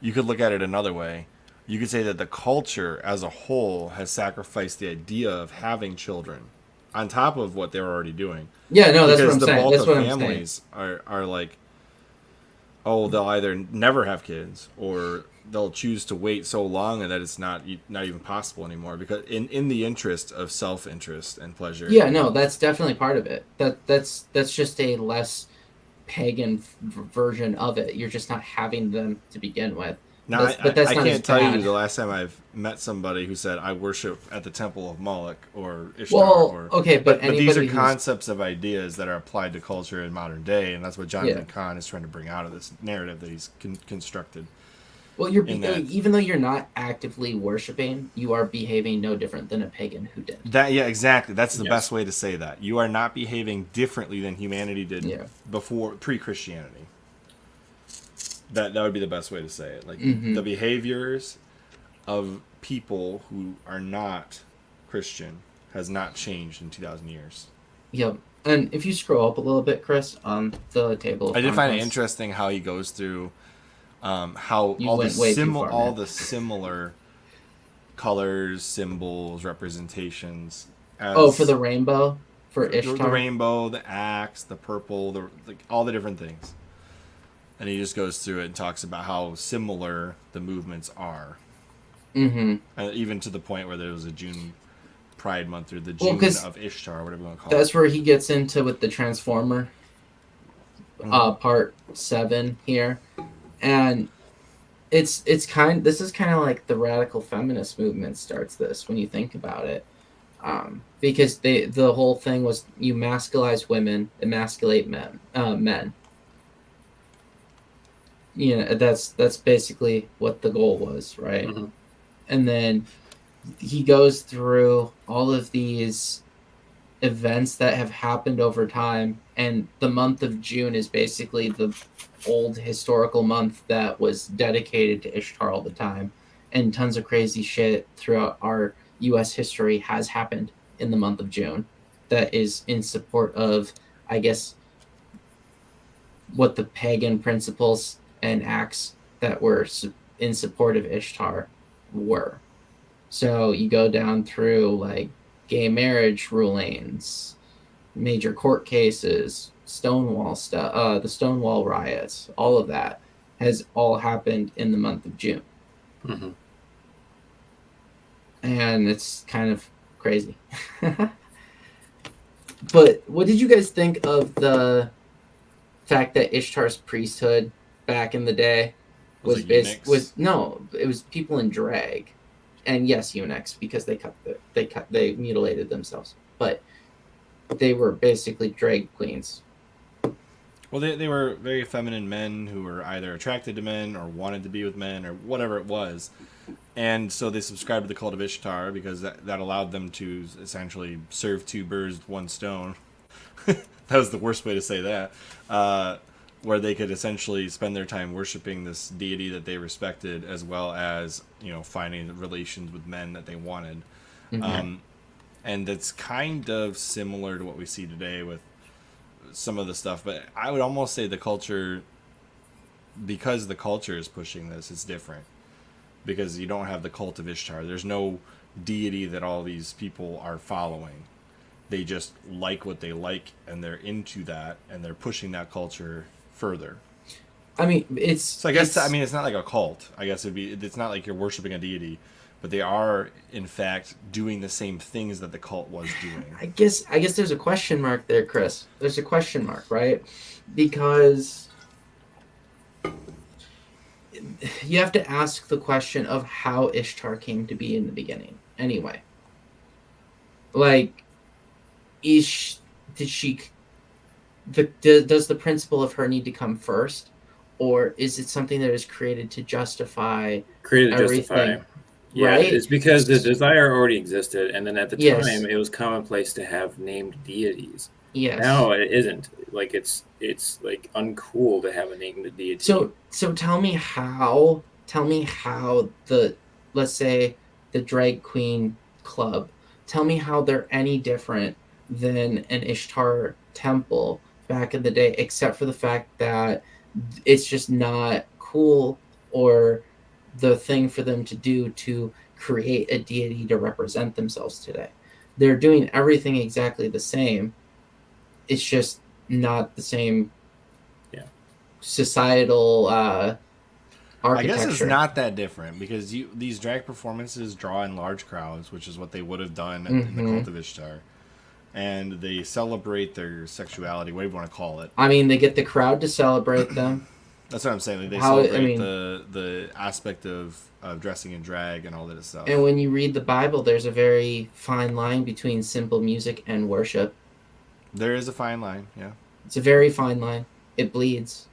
you could look at it another way. You could say that the culture as a whole has sacrificed the idea of having children on top of what they're already doing. Yeah, no, that's what I'm the saying. bulk That's of what I'm families are like, oh, they'll either never have kids or they'll choose to wait so long and that it's not even possible anymore because in the interest of self-interest and pleasure. Yeah, no, that's definitely part of it. That's just a less pagan version of it. You're just not having them to begin with. Now, but that's I not can't tell bad. you the last time I've met somebody who said, I worship at the temple of Moloch or Ishtar. Well, okay, but these are who's... concepts of ideas that are applied to culture in modern day, and that's what Jonathan Cahn is trying to bring out of this narrative that he's constructed. Well, even though you're not actively worshiping, you are behaving no different than a pagan who did. Yeah, exactly. That's the best way to say that. You are not behaving differently than humanity did before pre-Christianity. That would be the best way to say it. Like the behaviors of people who are not Christian has not changed in 2,000 years. Yep. And if you scroll up a little bit, Chris, on the table of I did find it contents, interesting how he goes through how You all went the way too far, man. the similar colors, symbols, representations. for the rainbow, for Ishtar. The rainbow, the axe, the purple, all the different things. And he just goes through it and talks about how similar the movements are. Mm-hmm. Even to the point where there was a June Pride Month or the June of Ishtar, whatever you want to call it. That's where he gets into with the Transformer, part 7 here. And this is kind of like the radical feminist movement starts this when you think about it. Because the whole thing was you masculize women, emasculate men. You know, that's basically what the goal was, right? Mm-hmm. And then he goes through all of these events that have happened over time, and the month of June is basically the old historical month that was dedicated to Ishtar all the time, and tons of crazy shit throughout our U.S. history has happened in the month of June that is in support of, I guess, what the pagan principles and acts that were in support of Ishtar were. So you go down through like gay marriage rulings, major court cases, Stonewall stuff, the Stonewall riots, all of that has all happened in the month of June. Mm-hmm. And it's kind of crazy. But what did you guys think of the fact that Ishtar's priesthood back in the day Was it eunuchs? it was people in drag, and yes, eunuchs, because they mutilated themselves, but they were basically drag queens. Well, they were very feminine men who were either attracted to men or wanted to be with men or whatever it was. And so they subscribed to the cult of Ishtar because that allowed them to essentially serve two birds with one stone. that was the worst way to say that. Where they could essentially spend their time worshiping this deity that they respected, as well as finding relations with men that they wanted. And that's kind of similar to what we see today with some of the stuff. But I would almost say the culture, because the culture is pushing this, it's different. Because you don't have the cult of Ishtar. There's no deity that all these people are following. They just like what they like, and they're into that, and they're pushing that culture further. I mean, it's... So I guess, it's not like a cult. I guess it's not like you're worshiping a deity. But they are, in fact, doing the same things that the cult was doing. I guess there's a question mark there, Chris. There's a question mark, right? Because you have to ask the question of how Ishtar came to be in the beginning. Anyway, like, does the principle of her need to come first, or is it something that is created to justify everything? Yeah, right? It's because the desire already existed, and then at the time it was commonplace to have named deities. Yes. Now it isn't. Like it's like uncool to have a named deity. So tell me how the, let's say, the drag queen club, tell me how they're any different than an Ishtar temple back in the day, except for the fact that it's just not cool or the thing for them to do to create a deity to represent themselves today. They're doing everything exactly the same. It's just not the same societal architecture. I guess it's not that different, because these drag performances draw in large crowds, which is what they would have done in the cult of Ishtar. And they celebrate their sexuality, whatever you want to call it. I mean, they get the crowd to celebrate them. That's what I'm saying. Like, they celebrate the aspect of dressing in drag and all that stuff. And when you read the Bible, there's a very fine line between simple music and worship. There is a fine line, yeah. It's a very fine line. It bleeds.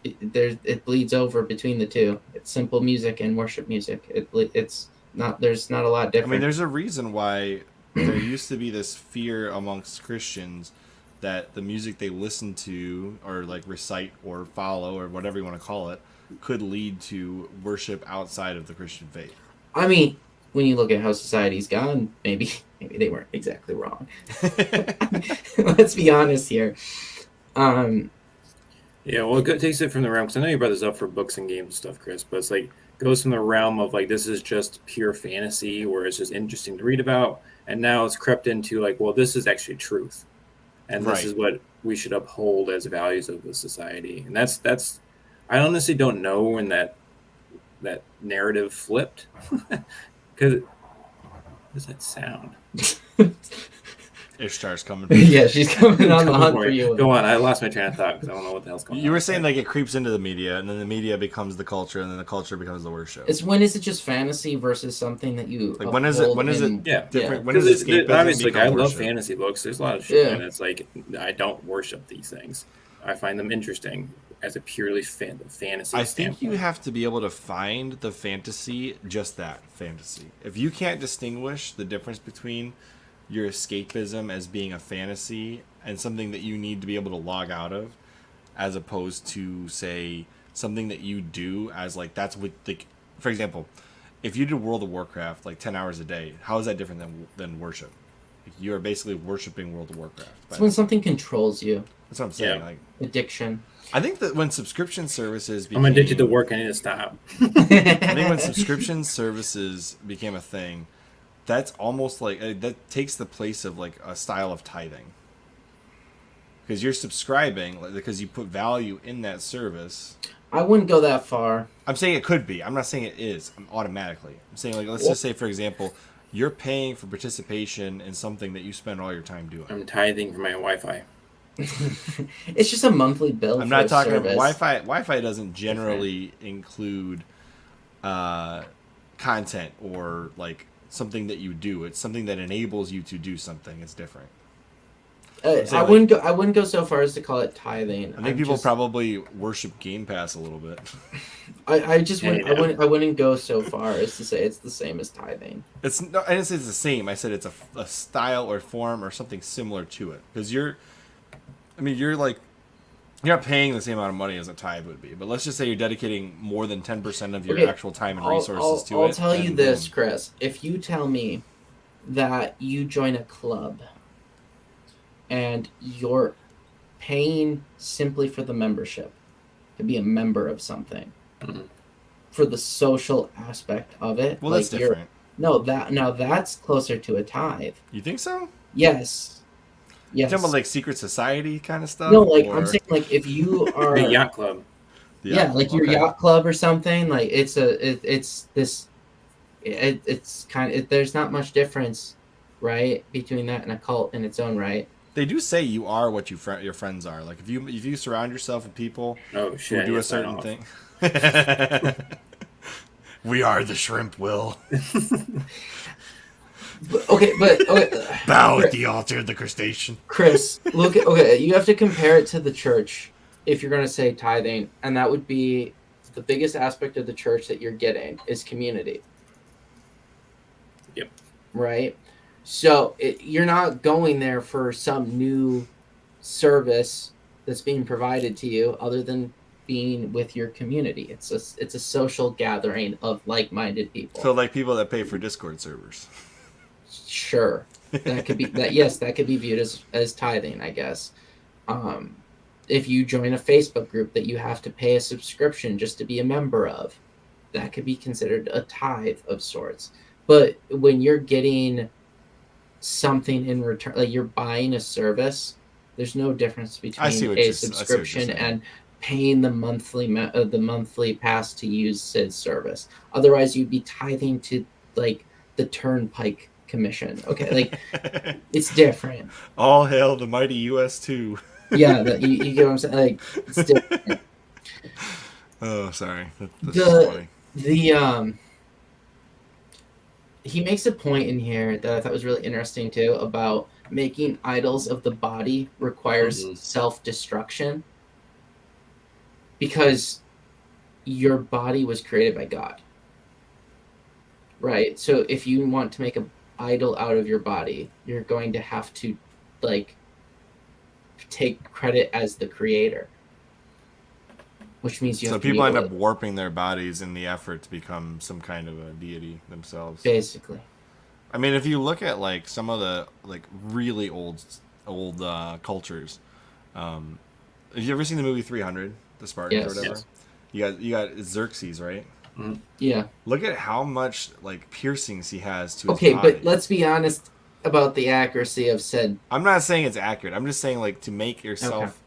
It bleeds over between the two. It's simple music and worship music. It's not. There's not a lot different. I mean, there's a reason why there used to be this fear amongst Christians that the music they listen to or like recite or follow or whatever you want to call it could lead to worship outside of the Christian faith. I mean, when you look at how society's gone, maybe they weren't exactly wrong. Let's be honest here. Yeah, well, it takes it from the realm, because I know you brought this up for books and games and stuff, Chris, but it's like goes from the realm of like this is just pure fantasy where it's just interesting to read about, and now it's crept into like, well, this is actually truth, and this is what we should uphold as values of the society. And that's I honestly don't know when that narrative flipped, because what does that sound? Ishtar's coming. Yeah, she's coming on the hunt for you. Go on. I lost my train of thought because I don't know what the hell's going on. You were saying like it creeps into the media, and then the media becomes the culture, and then the culture becomes the worship. It's when is it just fantasy versus something that you like when is it different? Yeah. When is escapism obviously, I love worship? fantasy books. There's a lot of shit, and it's like I don't worship these things. I find them interesting as a purely fantasy. I think you have to be able to find the fantasy, just that fantasy. If you can't distinguish the difference between your escapism as being a fantasy and something that you need to be able to log out of, as opposed to, say, something that you do as like that's what, like, for example, if you did World of Warcraft like 10 hours a day, how is that different than worship? Like, you are basically worshiping World of Warcraft. It's when something controls you. That's what I'm saying. Like addiction. I think that when subscription services became, I'm addicted to work. I need to stop. I think when subscription services became a thing, that's almost like that takes the place of like a style of tithing, because you're subscribing because you put value in that service. I wouldn't go that far. I'm saying it could be. I'm not saying it is automatically. I'm saying like let's just say, for example, you're paying for participation in something that you spend all your time doing. I'm tithing for my Wi-Fi. It's just a monthly bill. I'm not talking about Wi-Fi. Wi-Fi doesn't generally include content or like something that you do. It's something that enables you to do something. It's different. I wouldn't go so far as to call it tithing. I think people probably worship Game Pass a little bit. I wouldn't go so far as to say it's the same as tithing. I didn't say it's the same. I said it's a style or form or something similar to it, because I mean, you're not paying the same amount of money as a tithe would be, but let's just say you're dedicating more than 10% of your Okay, actual time and resources to it. I'll tell you then this, boom. Chris. If you tell me that you join a club and you're paying simply for the membership to be a member of something, Mhm. for the social aspect of it, Well, that's different. that's closer to a tithe. You think so? Yes. You Yes. talking about like secret society kind of stuff? No, like or I'm saying, like if you are, Big yacht club. the yeah, like your okay. yacht club or something, like it's this, it's kind of, there's not much difference, right, between that and a cult in its own right. They do say you are what your friends are. Like if you surround yourself with people Oh who shit! do a yes, sign certain off. thing. We are the shrimp, Will. Okay. Bow at the altar of the crustacean. Chris, look at, okay, you have to compare it to the church if you're going to say tithing, and that would be the biggest aspect of the church that you're getting is community. Yep. Right? So you're not going there for some new service that's being provided to you other than being with your community. It's a social gathering of like-minded people. So like people that pay for Discord servers. Sure, that could be that. Yes, that could be viewed as tithing, I guess. If you join a Facebook group that you have to pay a subscription just to be a member of, that could be considered a tithe of sorts. But when you're getting something in return, like you're buying a service, there's no difference between a subscription and paying the monthly pass to use said service. Otherwise, you'd be tithing to like the Turnpike Commission. Okay, like it's different. All hail the mighty US2. Yeah, you get what I'm saying. Like it's different. Oh, sorry. That's funny. He makes a point in here that I thought was really interesting too about making idols of the body requires self-destruction because your body was created by God. Right? So if you want to make an idol out of your body, you're going to have to like take credit as the creator. Which means you have to people end up warping their bodies in the effort to become some kind of a deity themselves. Basically. I mean, if you look at like some of the like really old cultures, have you ever seen the movie 300, the Spartans or whatever? Yes. You got Xerxes, right? Mm-hmm. Yeah. Look at how much like piercings he has to his body. Okay, but let's be honest about the accuracy of said. I'm not saying it's accurate. I'm just saying like to make yourself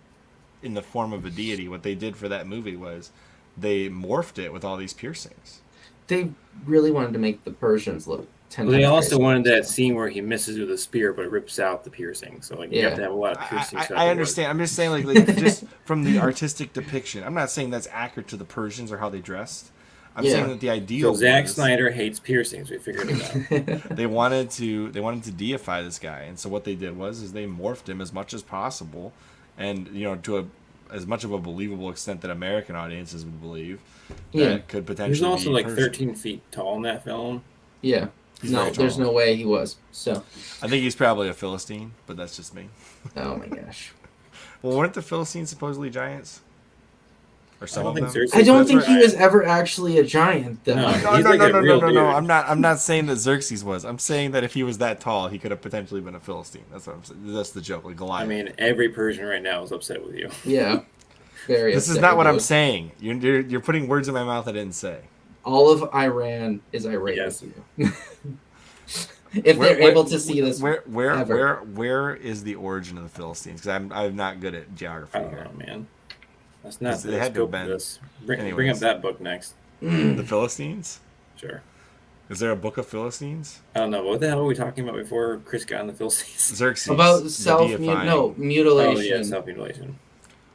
in the form of a deity, what they did for that movie was they morphed it with all these piercings. They really wanted to make the Persians look 10 They also wanted that scene where he misses with a spear but rips out the piercing. So like you have to have a lot of piercings. I understand. I'm just saying like just from the artistic depiction. I'm not saying that's accurate to the Persians or how they dressed. I'm saying that the ideal. So Zack Snyder hates piercings. We figured it out. They wanted to deify this guy, and so what they did was they morphed him as much as possible. And to as much of a believable extent that American audiences would believe, that could potentially. He's also be like Persian. 13 feet tall in that film. Yeah, there's no way he was. So I think he's probably a Philistine, but that's just me. Oh my gosh. Well, weren't the Philistines supposedly giants? Or some of them? I don't think he was ever actually a giant, though. No. I'm not saying that Xerxes was. I'm saying that if he was that tall, he could have potentially been a Philistine. That's what I'm saying. That's the joke, like Goliath. I mean, every Persian right now is upset with you. Yeah, very. This is not what I'm saying. You're putting words in my mouth I didn't say. All of Iran is irate with you. If they're able to see this, where is the origin of the Philistines? Because I'm not good at geography. I don't know, man. That's not they had to have been. This. Bring up that book next. The Philistines? Sure. Is there a book of Philistines? I don't know. What the hell were we talking about before Chris got in the Philistines? Xerxes. About mutilation. Oh, yeah, self-mutilation.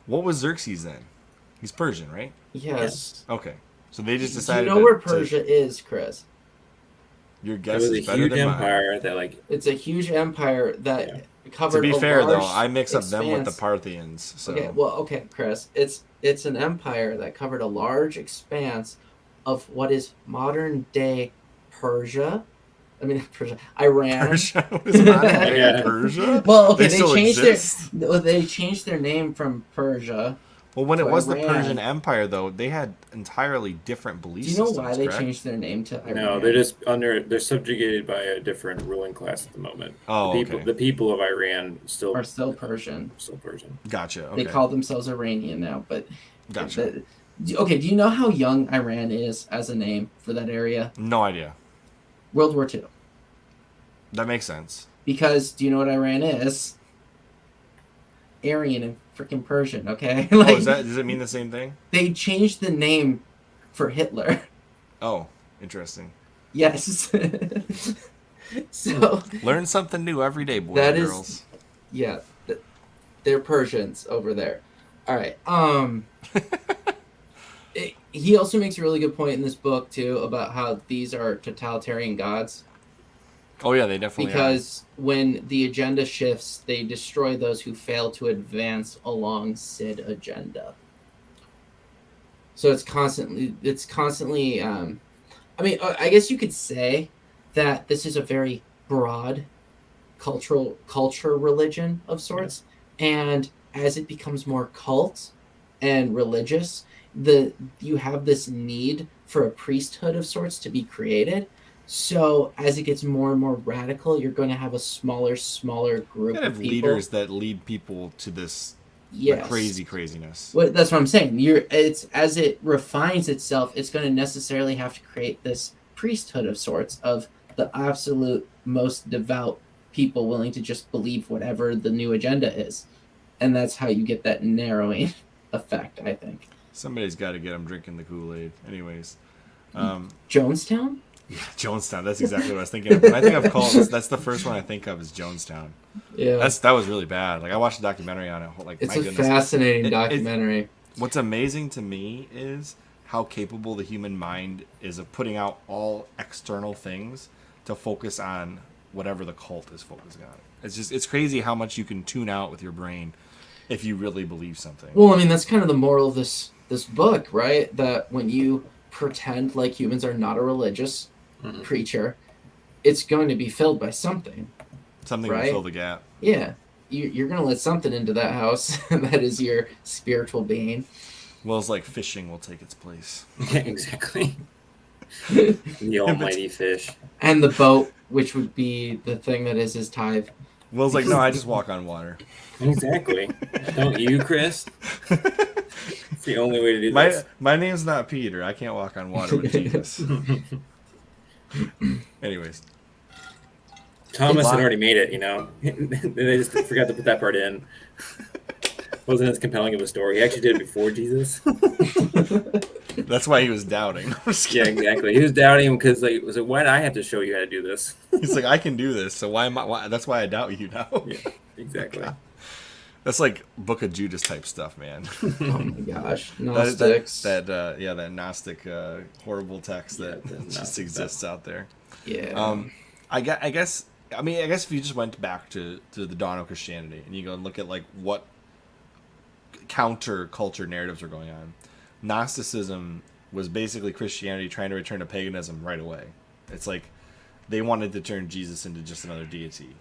What was Xerxes then? He's Persian, right? Yes. Okay. So they just decided. Do you know where Persia is, Chris? Your guess is better than mine. It was a huge empire that like. It's a huge empire that covered. To be fair, though, I mix up them with the Parthians. So. Okay, Chris. It's an empire that covered a large expanse of what is modern day Persia I mean, Persia, Iran. Persia was not invading Yeah. Persia. Well, okay, They still exist? they changed their name from Persia. Well, when it to was the Iran. Persian Empire, though, they had entirely different belief Do you know systems. why they correct? changed their name to Iran? No, they're subjugated by a different ruling class at the moment. Oh, the okay. people of Iran Are still Persian. still Persian. Gotcha. They Okay. call themselves Iranian now, but Gotcha. okay. Do you know how young Iran is as a name for that area? No idea. World War II. That makes sense. Because do you know what Iran is? Aryan and freaking Persian. Okay, Oh, does it mean the same thing? they changed the name for Hitler. Oh, interesting. Yes. So Learn something new every day, boys That and is- girls. yeah, they're Persians over there. All right. He also makes a really good point in this book too about how these are totalitarian gods. Oh yeah, they definitely Because when the agenda shifts, they destroy those who fail to advance along said agenda. So it's constantly. I mean, I guess you could say that this is a very broad culture religion of sorts, and as it becomes more cult and religious, you have this need for a priesthood of sorts to be created. So as it gets more and more radical, you're going to have a smaller group kind of of people. leaders that lead people to this Yes. craziness. Well, that's what I'm saying. It's as it refines itself, it's going to necessarily have to create this priesthood of sorts of the absolute most devout people willing to just believe whatever the new agenda is, and that's how you get that narrowing effect. I think. Somebody's got to get them drinking the Kool-Aid. Anyways, Jonestown. yeah, Jonestown. That's exactly what I was thinking of. When I think of cults, that's the first one I think of is Jonestown. Yeah, That was really bad. Like I watched a documentary on it. Like it's my a goodness. fascinating documentary. What's amazing to me is how capable the human mind is of putting out all external things to focus on whatever the cult is focusing on. It's crazy how much you can tune out with your brain if you really believe something. Well, I mean, that's kind of the moral of this book, right? That when you pretend like humans are not a religious creature, it's going to be filled by something. Something to right? fill the gap. Yeah, you're going to let something into that house that is your spiritual being. Well, it's like fishing will take its place. Yeah, exactly. The almighty fish. And the boat, which would be the thing that is his tithe. Will's like, no, I just walk on water. Exactly. Don't you, Chris? It's the only way to do this. My name's not Peter. I can't walk on water with Jesus. Anyways. Thomas had already made it, you know. They just forgot to put that part in. Wasn't as compelling of a story. He actually did it before Jesus. That's why he was doubting. I'm just Yeah, kidding. exactly. He was doubting him because like, why do I have to show you how to do this? He's like, I can do this, so that's why I doubt you now. Yeah, exactly. That's like Book of Judas type stuff, man. Oh my gosh, Gnostics. that Gnostic horrible text that just Gnostic exists out there. Yeah. I guess if you just went back to the dawn of Christianity and you go and look at like what counter culture narratives are going on, Gnosticism was basically Christianity trying to return to paganism right away. It's like they wanted to turn Jesus into just another deity.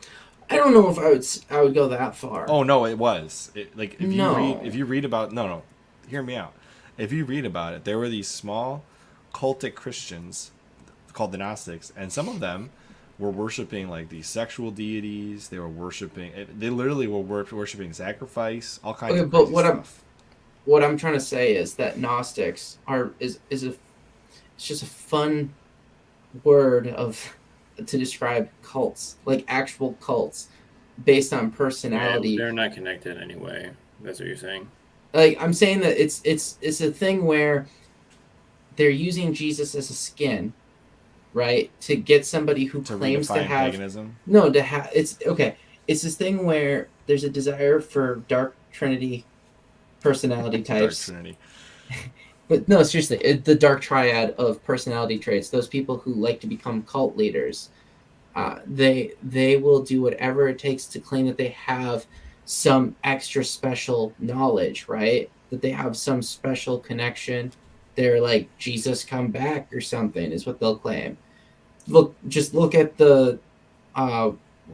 I don't know if I would go that far. Oh no, it was. No. If you read about hear me out. If you read about it, there were these small cultic Christians called the Gnostics, and some of them were worshiping like these sexual deities. They were worshiping. They literally were worshiping sacrifice, all kinds of crazy stuff. What I'm trying to say is that Gnostics it's just a fun word to describe cults, like actual cults based on personality. Yeah, they're not connected anyway. That's what you're saying. Like I'm saying that it's a thing where they're using Jesus as a skin, right, to get somebody who To claims to redefine have paganism. no to have it's okay. It's this thing where there's a desire for dark trinity personality Dark types. Trinity. But no, seriously, the dark triad of personality traits. Those people who like to become cult leaders, they will do whatever it takes to claim that they have some extra special knowledge, right? That they have some special connection. They're like Jesus come back or something is what they'll claim. just look at the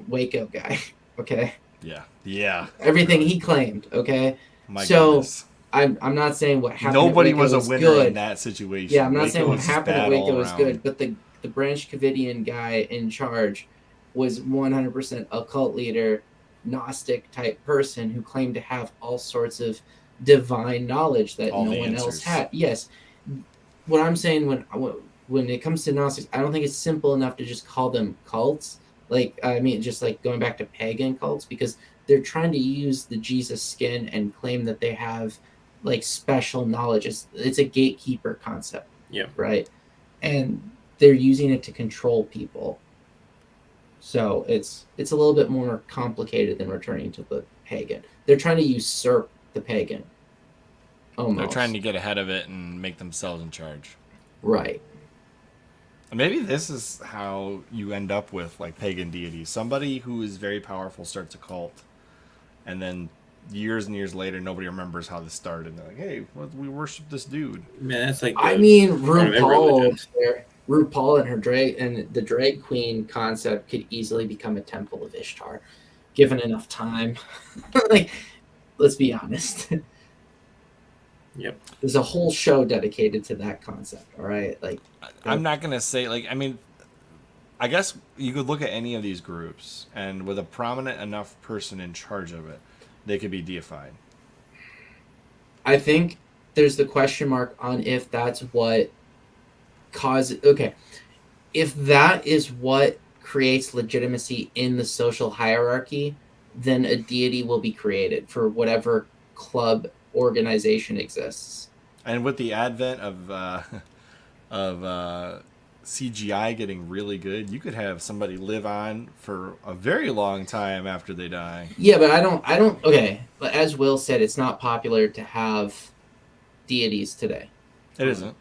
Waco guy. Okay, Yeah. everything he claimed. Okay, My so goodness. I'm not saying what happened at Nobody Waco was a is winner in good. that Yeah, situation. I'm not saying Waco what was just happened at bad all Waco is around. good, but the Branch Covidian guy in charge was 100% a cult leader, Gnostic type person who claimed to have all sorts of divine knowledge that All no the one else answers. had. Yes, what I'm saying when it comes to Gnostics, I don't think it's simple enough to just call them cults. Like I mean, just like going back to pagan cults because they're trying to use the Jesus skin and claim that they have like special knowledge. It's a gatekeeper concept, Yeah. right? And they're using it to control people. So it's a little bit more complicated than returning to the pagan. They're trying to usurp the pagan They're trying almost. to get ahead of it and make themselves in charge. Right. Maybe this is how you end up with like pagan deities. Somebody who is very powerful starts a cult, and then years and years later, nobody remembers how this started. And they're like, "Hey, we worship this dude." Man, that's like I the mean, front of every religion. RuPaul and her drag and the drag queen concept could easily become a temple of Ishtar, given enough time. Like, let's be honest. Yep. There's a whole show dedicated to that concept. All right, like I'm not gonna say like I mean, I guess you could look at any of these groups, and with a prominent enough person in charge of it, they could be deified. I think there's the question mark on if that's what causes. Okay, if that is what creates legitimacy in the social hierarchy, then a deity will be created for whatever club organization exists. And with the advent of CGI getting really good, you could have somebody live on for a very long time after they die. Yeah, but I don't. Okay, but as Will said, it's not popular to have deities today. It isn't.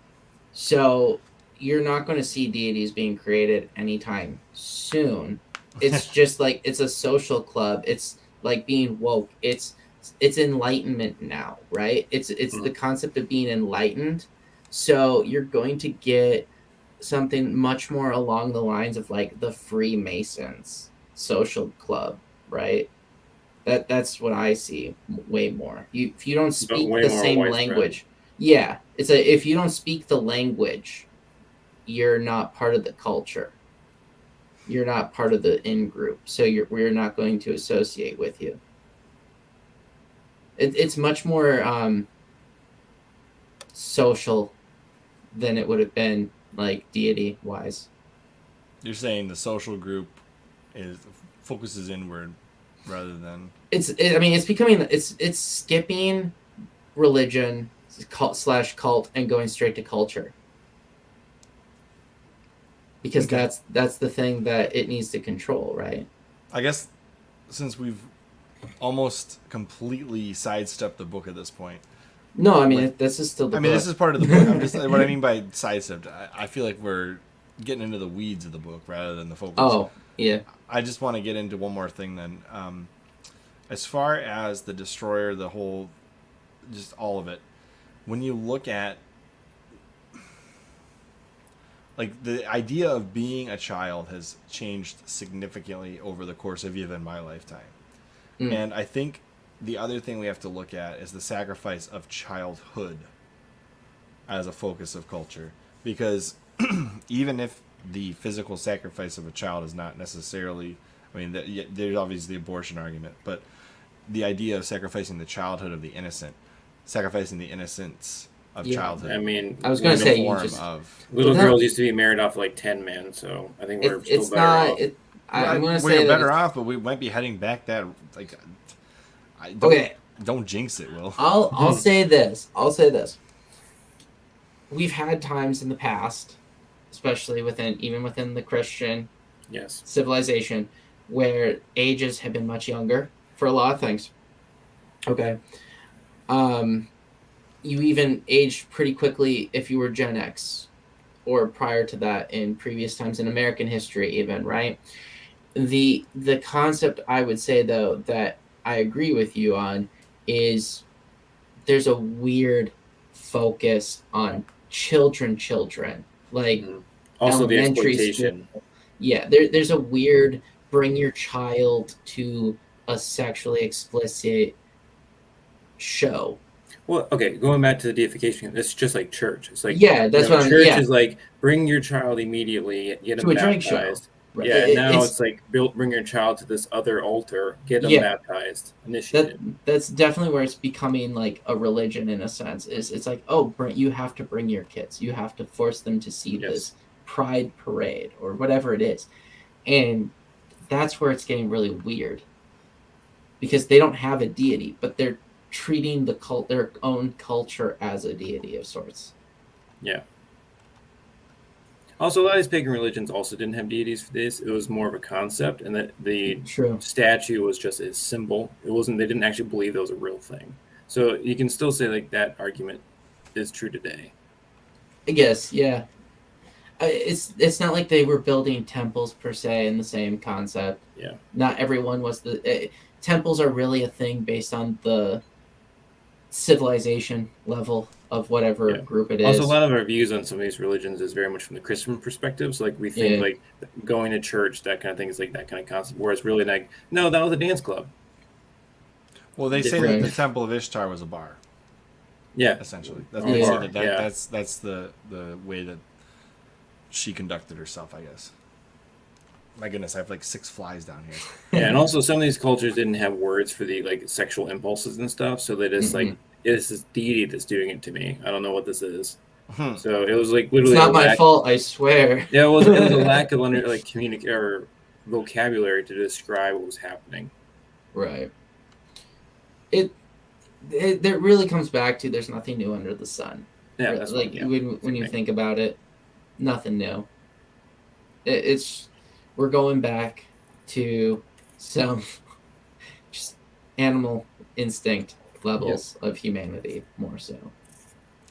So you're not going to see deities being created anytime soon. It's just like it's a social club. It's like being woke. It's enlightenment now, right? It's the concept of being enlightened. So you're going to get something much more along the lines of like the Freemasons social club, right? That's what I see way more. If you don't But speak way the more same widespread. language, yeah, it's a if you don't speak the language, you're not part of the culture. You're not part of the in group, so we're not going to associate with you. It's much more social than it would have been like deity wise. You're saying the social group is focuses inward rather than I mean, it's becoming it's skipping religion cult and going straight to culture because Okay. that's the thing that it needs to control, right? I guess since we've almost completely sidestepped the book at this point. No, I mean Like, this is still the I mean, book. this is part of the book. I'm just what I mean by sidestepped. I feel like we're getting into the weeds of the book rather than the focus. Oh, yeah. I just want to get into one more thing then. As far as the destroyer, the whole, just all of it, when you look at like the idea of being a child has changed significantly over the course of even my lifetime. Mm. And I think the other thing we have to look at is the sacrifice of childhood as a focus of culture. Because even if the physical sacrifice of a child is not necessarily, I mean, there's obviously the abortion argument, but the idea of sacrificing the childhood of the innocent, sacrificing the innocence of Yeah. childhood. I mean, I was going to in the say you form just of little Well, girls used to be married off like 10 men, so I think we're still it's better not off. I'm going to we're say that better it's, off, but we might be heading back that like. I don't, okay. Don't jinx it, Will. I'll say this. I'll say this. We've had times in the past, especially even within the Christian Yes. civilization, where ages have been much younger for a lot of things. Okay. You even aged pretty quickly if you were Gen X or prior to that in previous times in American history, even, right? The concept I would say though that I agree with you on is there's a weird focus on children like Mhm. Also, the elementary school. exploitation. Yeah, there's a weird bring your child to a sexually explicit show. Well, okay, going back to the deification, it's just like church. It's like, Yeah, that's what I'm. church Yeah, is like bring your child immediately, get to him a drag show. baptized. Right. Yeah, and now It's it's like bring your child to this other altar, get them yeah. baptized, initiated. That's definitely where it's becoming like a religion in a sense. Is it's like, oh, you have to bring your kids. You have to force them to see Yes. this pride parade or whatever it is, and that's where it's getting really weird because they don't have a deity, but they're treating their own culture as a deity of sorts. Yeah. Also, a lot of these pagan religions also didn't have deities for this. It was more of a concept, and that the True. statue was just a symbol. It wasn't. They didn't actually believe that was a real thing. So you can still say like that argument is true today. I guess, yeah. It's not like they were building temples per se in the same concept. Yeah. Not everyone was temples are really a thing based on the civilization level of whatever group it is. Also, a lot of our views on some of these religions is very much from the Christian perspective. So, like, we think like going to church, that kind of thing is like that kind of concept. Whereas, really, like, no, that was a dance club. Well, they say that the Temple of Ishtar was a bar. Yeah, essentially. That's the way that she conducted herself, I guess. My goodness, I have like 6 flies down here. Yeah, and also some of these cultures didn't have words for the like sexual impulses and stuff, so they just like it's this deity that's doing it to me. I don't know what this is. So it was like literally. It's not my fault, I swear. Yeah, it was a lack of or vocabulary to describe what was happening. Right. It really comes back to there's nothing new under the sun. Yeah, that's like when you think about it, nothing new. It's we're going back to some just animal instinct levels of humanity more so.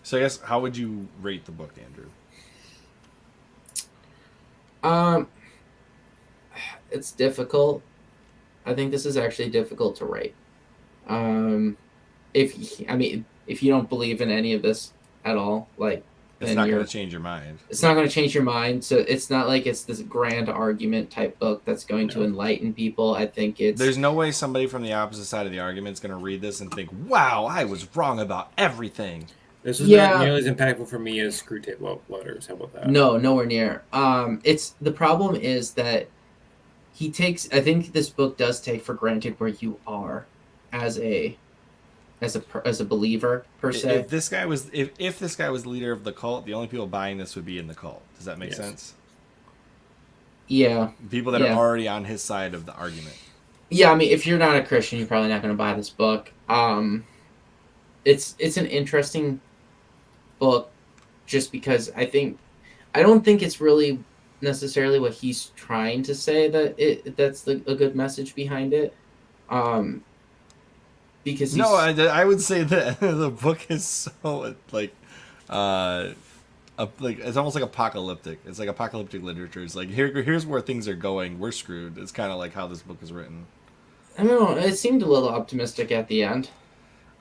So I guess how would you rate the book, Andrew? It's difficult. I think this is actually difficult to rate. If you don't believe in any of this at all, like it's not going to change your mind. It's not going to change your mind. So it's not like it's this grand argument type book that's going to enlighten people. I think there's no way somebody from the opposite side of the argument is going to read this and think, "Wow, I was wrong about everything." This is not nearly as impactful for me as Screwtape Letters. How about that? No, nowhere near. It's the problem is that he takes. I think this book does take for granted where you are as a believer per se. If this guy was the leader of the cult, the only people buying this would be in the cult. Does that make sense? Yeah. People that are already on his side of the argument. Yeah, I mean, if you're not a Christian, you're probably not going to buy this book. It's an interesting book, just because I don't think it's really necessarily what he's trying to say that's a good message behind it. Because I would say that the book is so like it's almost like apocalyptic. It's like apocalyptic literature. It's like here's where things are going. We're screwed. It's kind of like how this book is written. I don't know. It seemed a little optimistic at the end.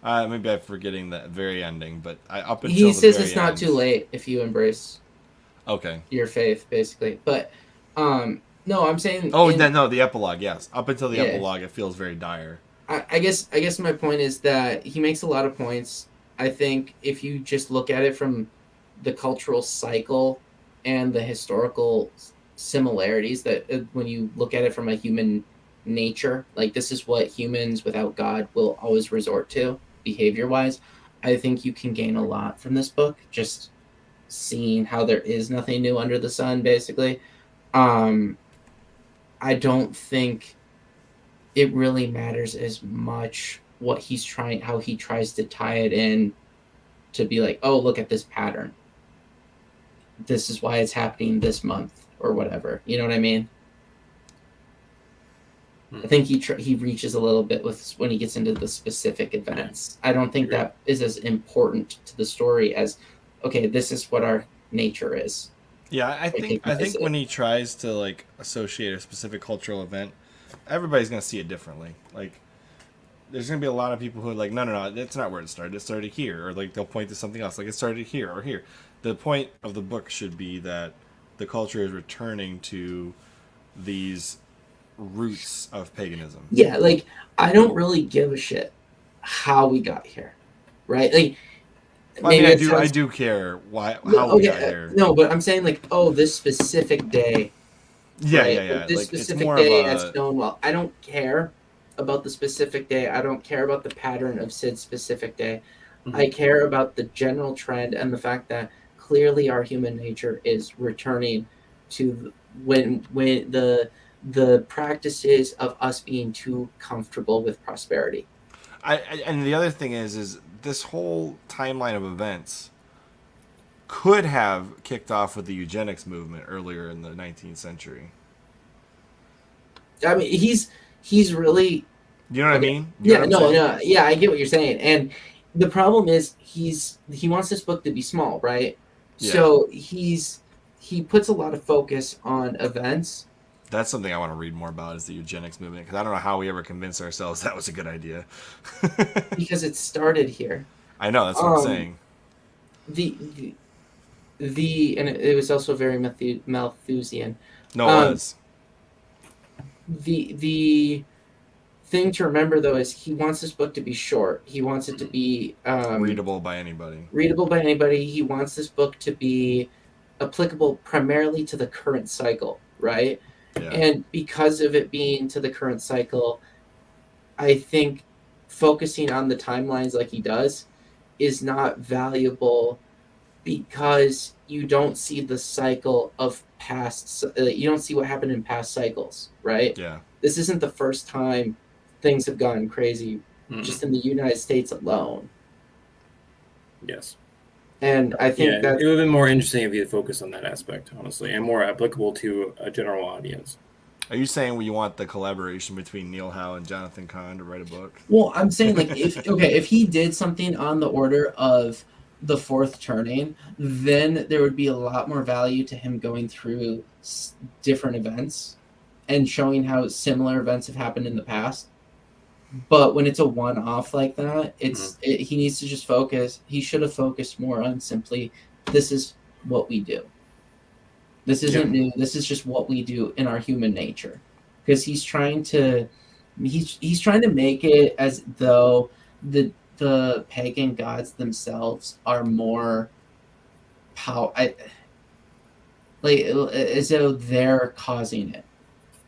Maybe I'm forgetting that very ending, but up until he says it's not too late if you embrace your faith, basically. But no, I'm saying the epilogue. Yes, up until the epilogue, it feels very dire. I guess my point is that he makes a lot of points. I think if you just look at it from the cultural cycle and the historical similarities, that when you look at it from a human nature, like this is what humans without God will always resort to behavior-wise, I think you can gain a lot from this book, just seeing how there is nothing new under the sun, basically. I don't think it really matters as much how he tries to tie it in to be like, oh, look at this pattern. This is why it's happening this month or whatever. You know what I mean? I think he reaches a little bit with when he gets into the specific events. I don't think that is as important to the story as, okay, this is what our nature is. Yeah, I think when he tries to like associate a specific cultural event, everybody's going to see it differently. Like, there's going to be a lot of people who are like, no, that's not where it started. It started here. Or, like, they'll point to something else. Like, it started here or here. The point of the book should be that the culture is returning to these roots of paganism. Yeah, like I don't really give a shit how we got here, right? Like Well, I mean, maybe it I sounds do care no, how we got okay, here. no, but I'm saying like, oh, this specific day, Yeah, right? yeah, Like yeah. this Like it's specific more of day at a Stonewall. I don't care about the specific day. I don't care about the pattern of Sid's specific day. I care about the general trend and the fact that clearly our human nature is returning to when the practices of us being too comfortable with prosperity. and the other thing is this whole timeline of events could have kicked off with the eugenics movement earlier in the 19th century. I mean, he's really You know what I okay. mean? You know Yeah, what I'm no, saying? no, yeah, I get what you're saying, and the problem is he wants this book to be small, right? Yeah. So he puts a lot of focus on events. That's something I want to read more about is the eugenics movement because I don't know how we ever convinced ourselves that was a good idea. Because it started here. I know that's what I'm saying. The and it was also very Malthusian. No, it Um, was the thing to remember though is he wants this book to be short. He wants it to be readable by anybody. readable by anybody. He wants this book to be applicable primarily to the current cycle, right? Yeah. And because of it being to the current cycle, I think focusing on the timelines like he does is not valuable because you don't see the cycle of past you don't see what happened in past cycles, right? Yeah. This isn't the first time things have gone crazy just in the United States alone. Yes. And I think that it would have been more interesting if you had focused on that aspect, honestly, and more applicable to a general audience. Are you saying you want the collaboration between Neil Howe and Jonathan Cahn to write a book? well, I'm saying like if he did something on the order of the fourth turning, then there would be a lot more value to him going through different events and showing how similar events have happened in the past. But when it's a one-off like that, he needs to just focus. He should have focused more on simply, this is what we do. This isn't new. This is just what we do in our human nature. Because he's trying to make it as though the pagan gods themselves are more like as though they're causing it.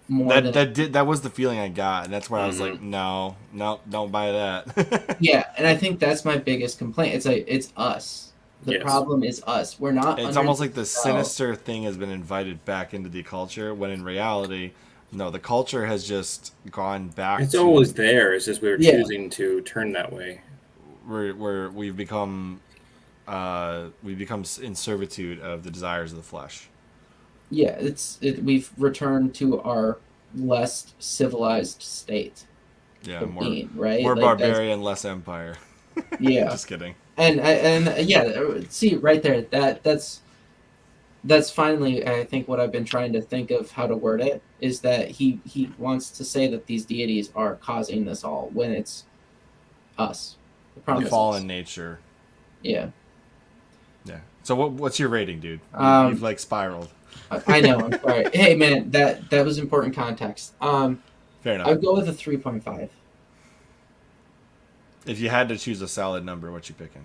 That was the feeling I got, and that's why I was like, no, don't buy that. Yeah, and I think that's my biggest complaint. It's like it's us. The problem is us. We're not. It's almost like the sinister thing has been invited back into the culture, when in reality, no, the culture has just gone back. It's always there. It's just we were choosing to turn that way. Where we've become in servitude of the desires of the flesh. Yeah, we've returned to our less civilized state. Yeah, right? More like barbarian, less empire. Yeah, just kidding. And yeah, see right there. That's finally, I think, what I've been trying to think of how to word it is that he wants to say that these deities are causing this all when it's us. The fallen nature. Yeah. Yeah. So what's your rating, dude? You've like spiraled. I know. I'm sorry. Hey, man, that was important context. Fair enough. I'd go with a 3.5. If you had to choose a solid number, what you picking?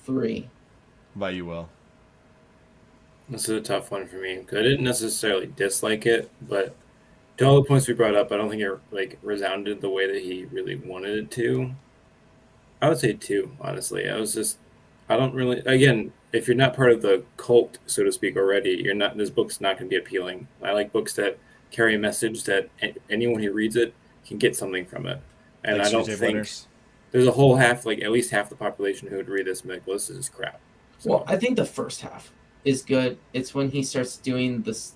3. By you, Will. This is a tough one for me. I didn't necessarily dislike it, but to all the points we brought up, I don't think it like resounded the way that he really wanted it to. I would say 2, honestly. I don't really. Again, if you're not part of the cult, so to speak, already, you're not. This book's not going to be appealing. I like books that carry a message that anyone who reads it can get something from it. And like I don't think there's a whole half, like at least half the population who would read this and be like, well, this is crap. So, well, I think the first half is good. It's when he starts doing this.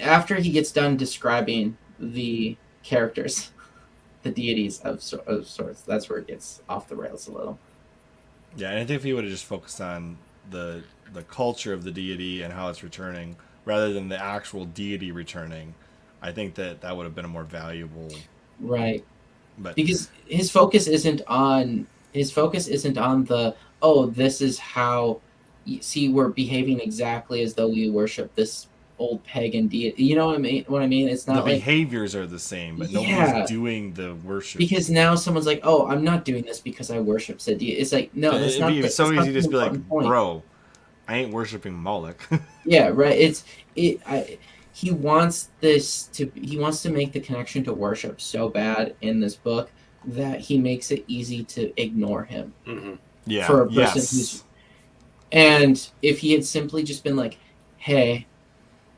After he gets done describing the characters, the deities of sorts, that's where it gets off the rails a little. Yeah, and I think if he would have just focused on the culture of the deity and how it's returning, rather than the actual deity returning, I think that would have been a more valuable. Right. But because his focus isn't on the this is how see, we're behaving exactly as though we worship this old pagan deity. You know what I mean? It's The not like, behaviors are the same, but yeah, nobody's doing the worship. because now someone's like, oh, I'm not doing this because I worship said deity. It's like, no, that's It'd not be so easy to just be like, point. bro, I ain't worshiping Moloch. Yeah, right. He wants to make the connection to worship so bad in this book that he makes it easy to ignore him. Mm-hmm. Yeah. For a person Yes. and if he had simply just been like, hey,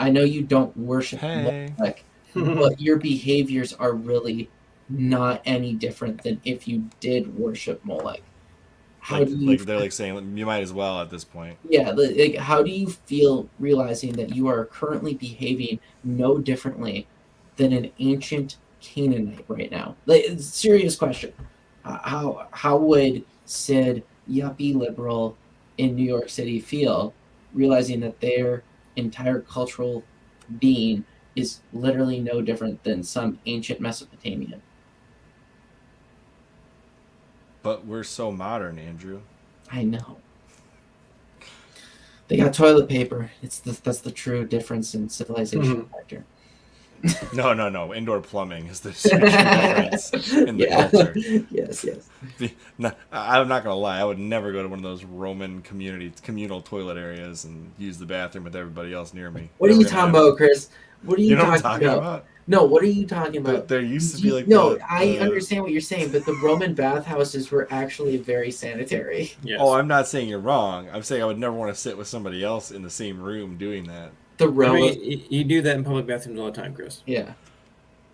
I know you don't worship Hey. Moloch, but your behaviors are really not any different than if you did worship Moloch. How do you? Like they're like saying you might as well at this point. Yeah, like how do you feel realizing that you are currently behaving no differently than an ancient Canaanite right now? Like, it's a serious question. How would Sid, yuppie liberal in New York City, feel realizing that their entire cultural being is literally no different than some ancient Mesopotamian? But we're so modern, Andrew. I know. They got toilet paper. That's the true difference in civilization factor. No. Indoor plumbing is the huge difference in the culture. Yes. No, I'm not gonna lie. I would never go to one of those Roman communal toilet areas and use the bathroom with everybody else near me. What are Never you gonna talking happen. about, Chris? What are you You know what I'm talking talking about? about? No, what are you talking about? There used to be like I understand what you're saying, but the Roman bathhouses were actually very sanitary. Yes. Oh, I'm not saying you're wrong. I'm saying I would never want to sit with somebody else in the same room doing that. The I Roman, mean, you do that in public bathrooms all the time, Chris. yeah.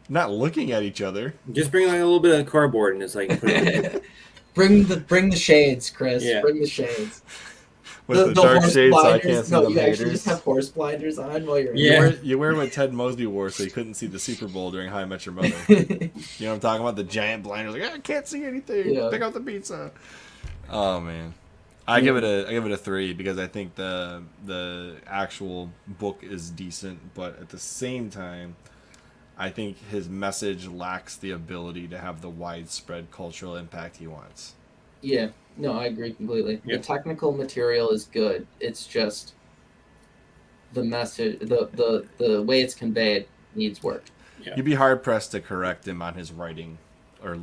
Not looking at each other. Just bring like a little bit of cardboard and just like put it. Bring the shades, Chris. Yeah. Bring the shades. With the dark horse shades so I blinders. can't see No, them you actually haters. just have horse blinders on while you're. Yeah. You wear what Ted Mosby wore so you couldn't see the Super Bowl during How I Met Your Mother. In. You know what I'm talking about? The giant blinders, like I can't see anything. Yeah. Pick out the pizza. Oh man, I give it a 3 because I think the actual book is decent, but at the same time, I think his message lacks the ability to have the widespread cultural impact he wants. Yeah, no, I agree completely. Yep. The technical material is good. It's just the message, the way it's conveyed needs work. Yeah. You'd be hard pressed to correct him on his writing or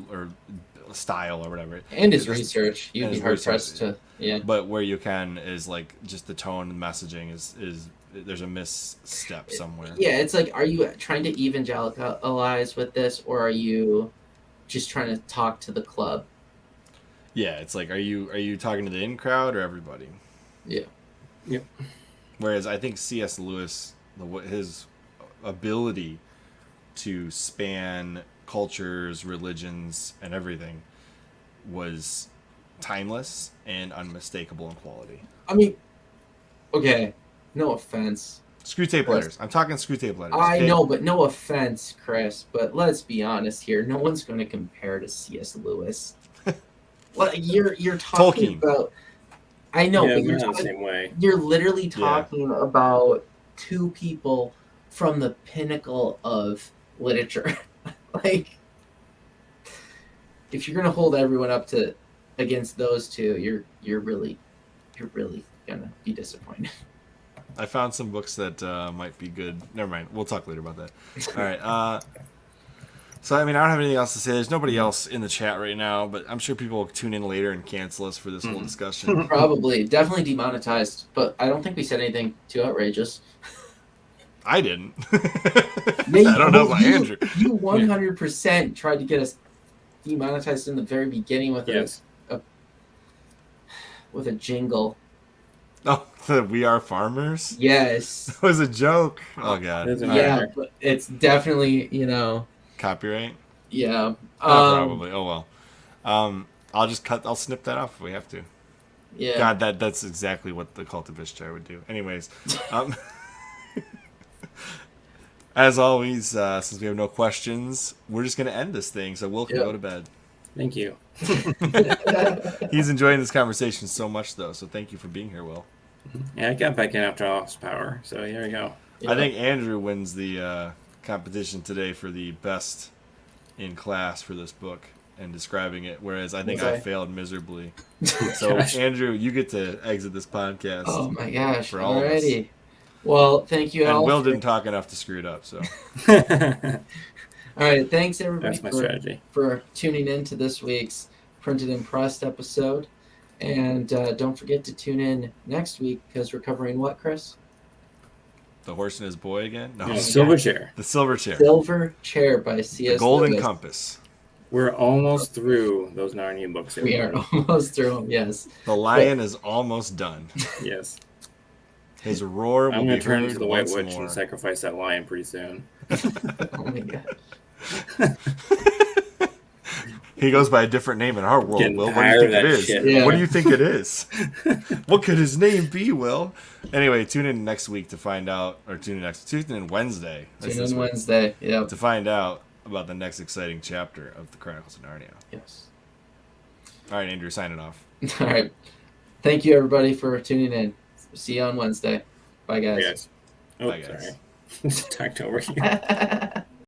style or whatever. And his Just- research, you'd and be his hard research. pressed to, yeah. But where you can is like just the tone and messaging is there's a misstep somewhere. Yeah, it's like, are you trying to evangelicalize with this, or are you just trying to talk to the club? Yeah, it's like are you talking to the in crowd or everybody? Yeah. Yep. Whereas I think C.S. Lewis, his ability to span cultures, religions, and everything was timeless and unmistakable in quality. I mean, okay, no offense. Screw tape Chris. letters. I'm talking screw tape letters. I okay? know, but no offense, Chris. But let's be honest here. No one's going to compare to C.S. Lewis. Well, you're talking Tolkien. about. I know, Yeah, but we're not the same way. you're literally talking about two people from the pinnacle of literature. Like, if you're gonna hold everyone up to against those two, you're really gonna be disappointed. I found some books that might be good. Never mind. We'll talk later about that. All right. So, I mean, I don't have anything else to say. There's nobody else in the chat right now, but I'm sure people will tune in later and cancel us for this whole discussion. Probably, definitely demonetized, but I don't think we said anything too outrageous. I didn't. Yeah, I don't know about Andrew. You 100% tried to get us demonetized in the very beginning with Yes. with a jingle. Oh, the We Are Farmers? Yes. That was a joke. Oh, God. Doesn't All right. Yeah, matter. but it's definitely, Copyright? yeah. Probably. Oh, well. I'll snip that off if we have to. Yeah. God, that's exactly what the Cult of Ishtar would do. Anyways, as always, since we have no questions, we're just going to end this thing, so Will can Yeah. go to bed. Thank you. He's enjoying this conversation so much, though, so thank you for being here, Will. Yeah, I got back in after I lost power, so here we go. Yeah. I think Andrew wins the competition today for the best in class for this book, and describing it, whereas I think I Okay. failed miserably. So, Gosh. Andrew, you get to exit this podcast. Oh my gosh! For all of us. Alrighty. Well, thank you And all. Will didn't talk enough to screw it up, so. That's All right, thanks everybody my strategy. for tuning in to this week's Printed and Pressed episode. And don't forget to tune in next week because we're covering what, Chris? The Horse and His Boy again? No. Oh, Silver chair. The Silver Chair. Silver Chair by C.S. The Golden Lewis. Compass. We're almost through those Narnia books. We are everybody. almost through them, yes. The lion is almost done. Yes. His roar will I'm going be to turn heard into the White once Witch more. and sacrifice that lion pretty soon. Oh my god. He goes by a different name in our world, Getting Will. What do you tired think of it that is? shit. Yeah. What do you think it is? What could his name be, Will? Anyway, tune in next week to find out, or tune in Wednesday. That's Tune this in week, Wednesday. Yep. to find out about the next exciting chapter of the Chronicles of Narnia. Yes. All right, Andrew, signing off. All right. Thank you everybody for tuning in. See you on Wednesday. Bye guys. Yes. Oh, Bye, guys. sorry. Talked over you.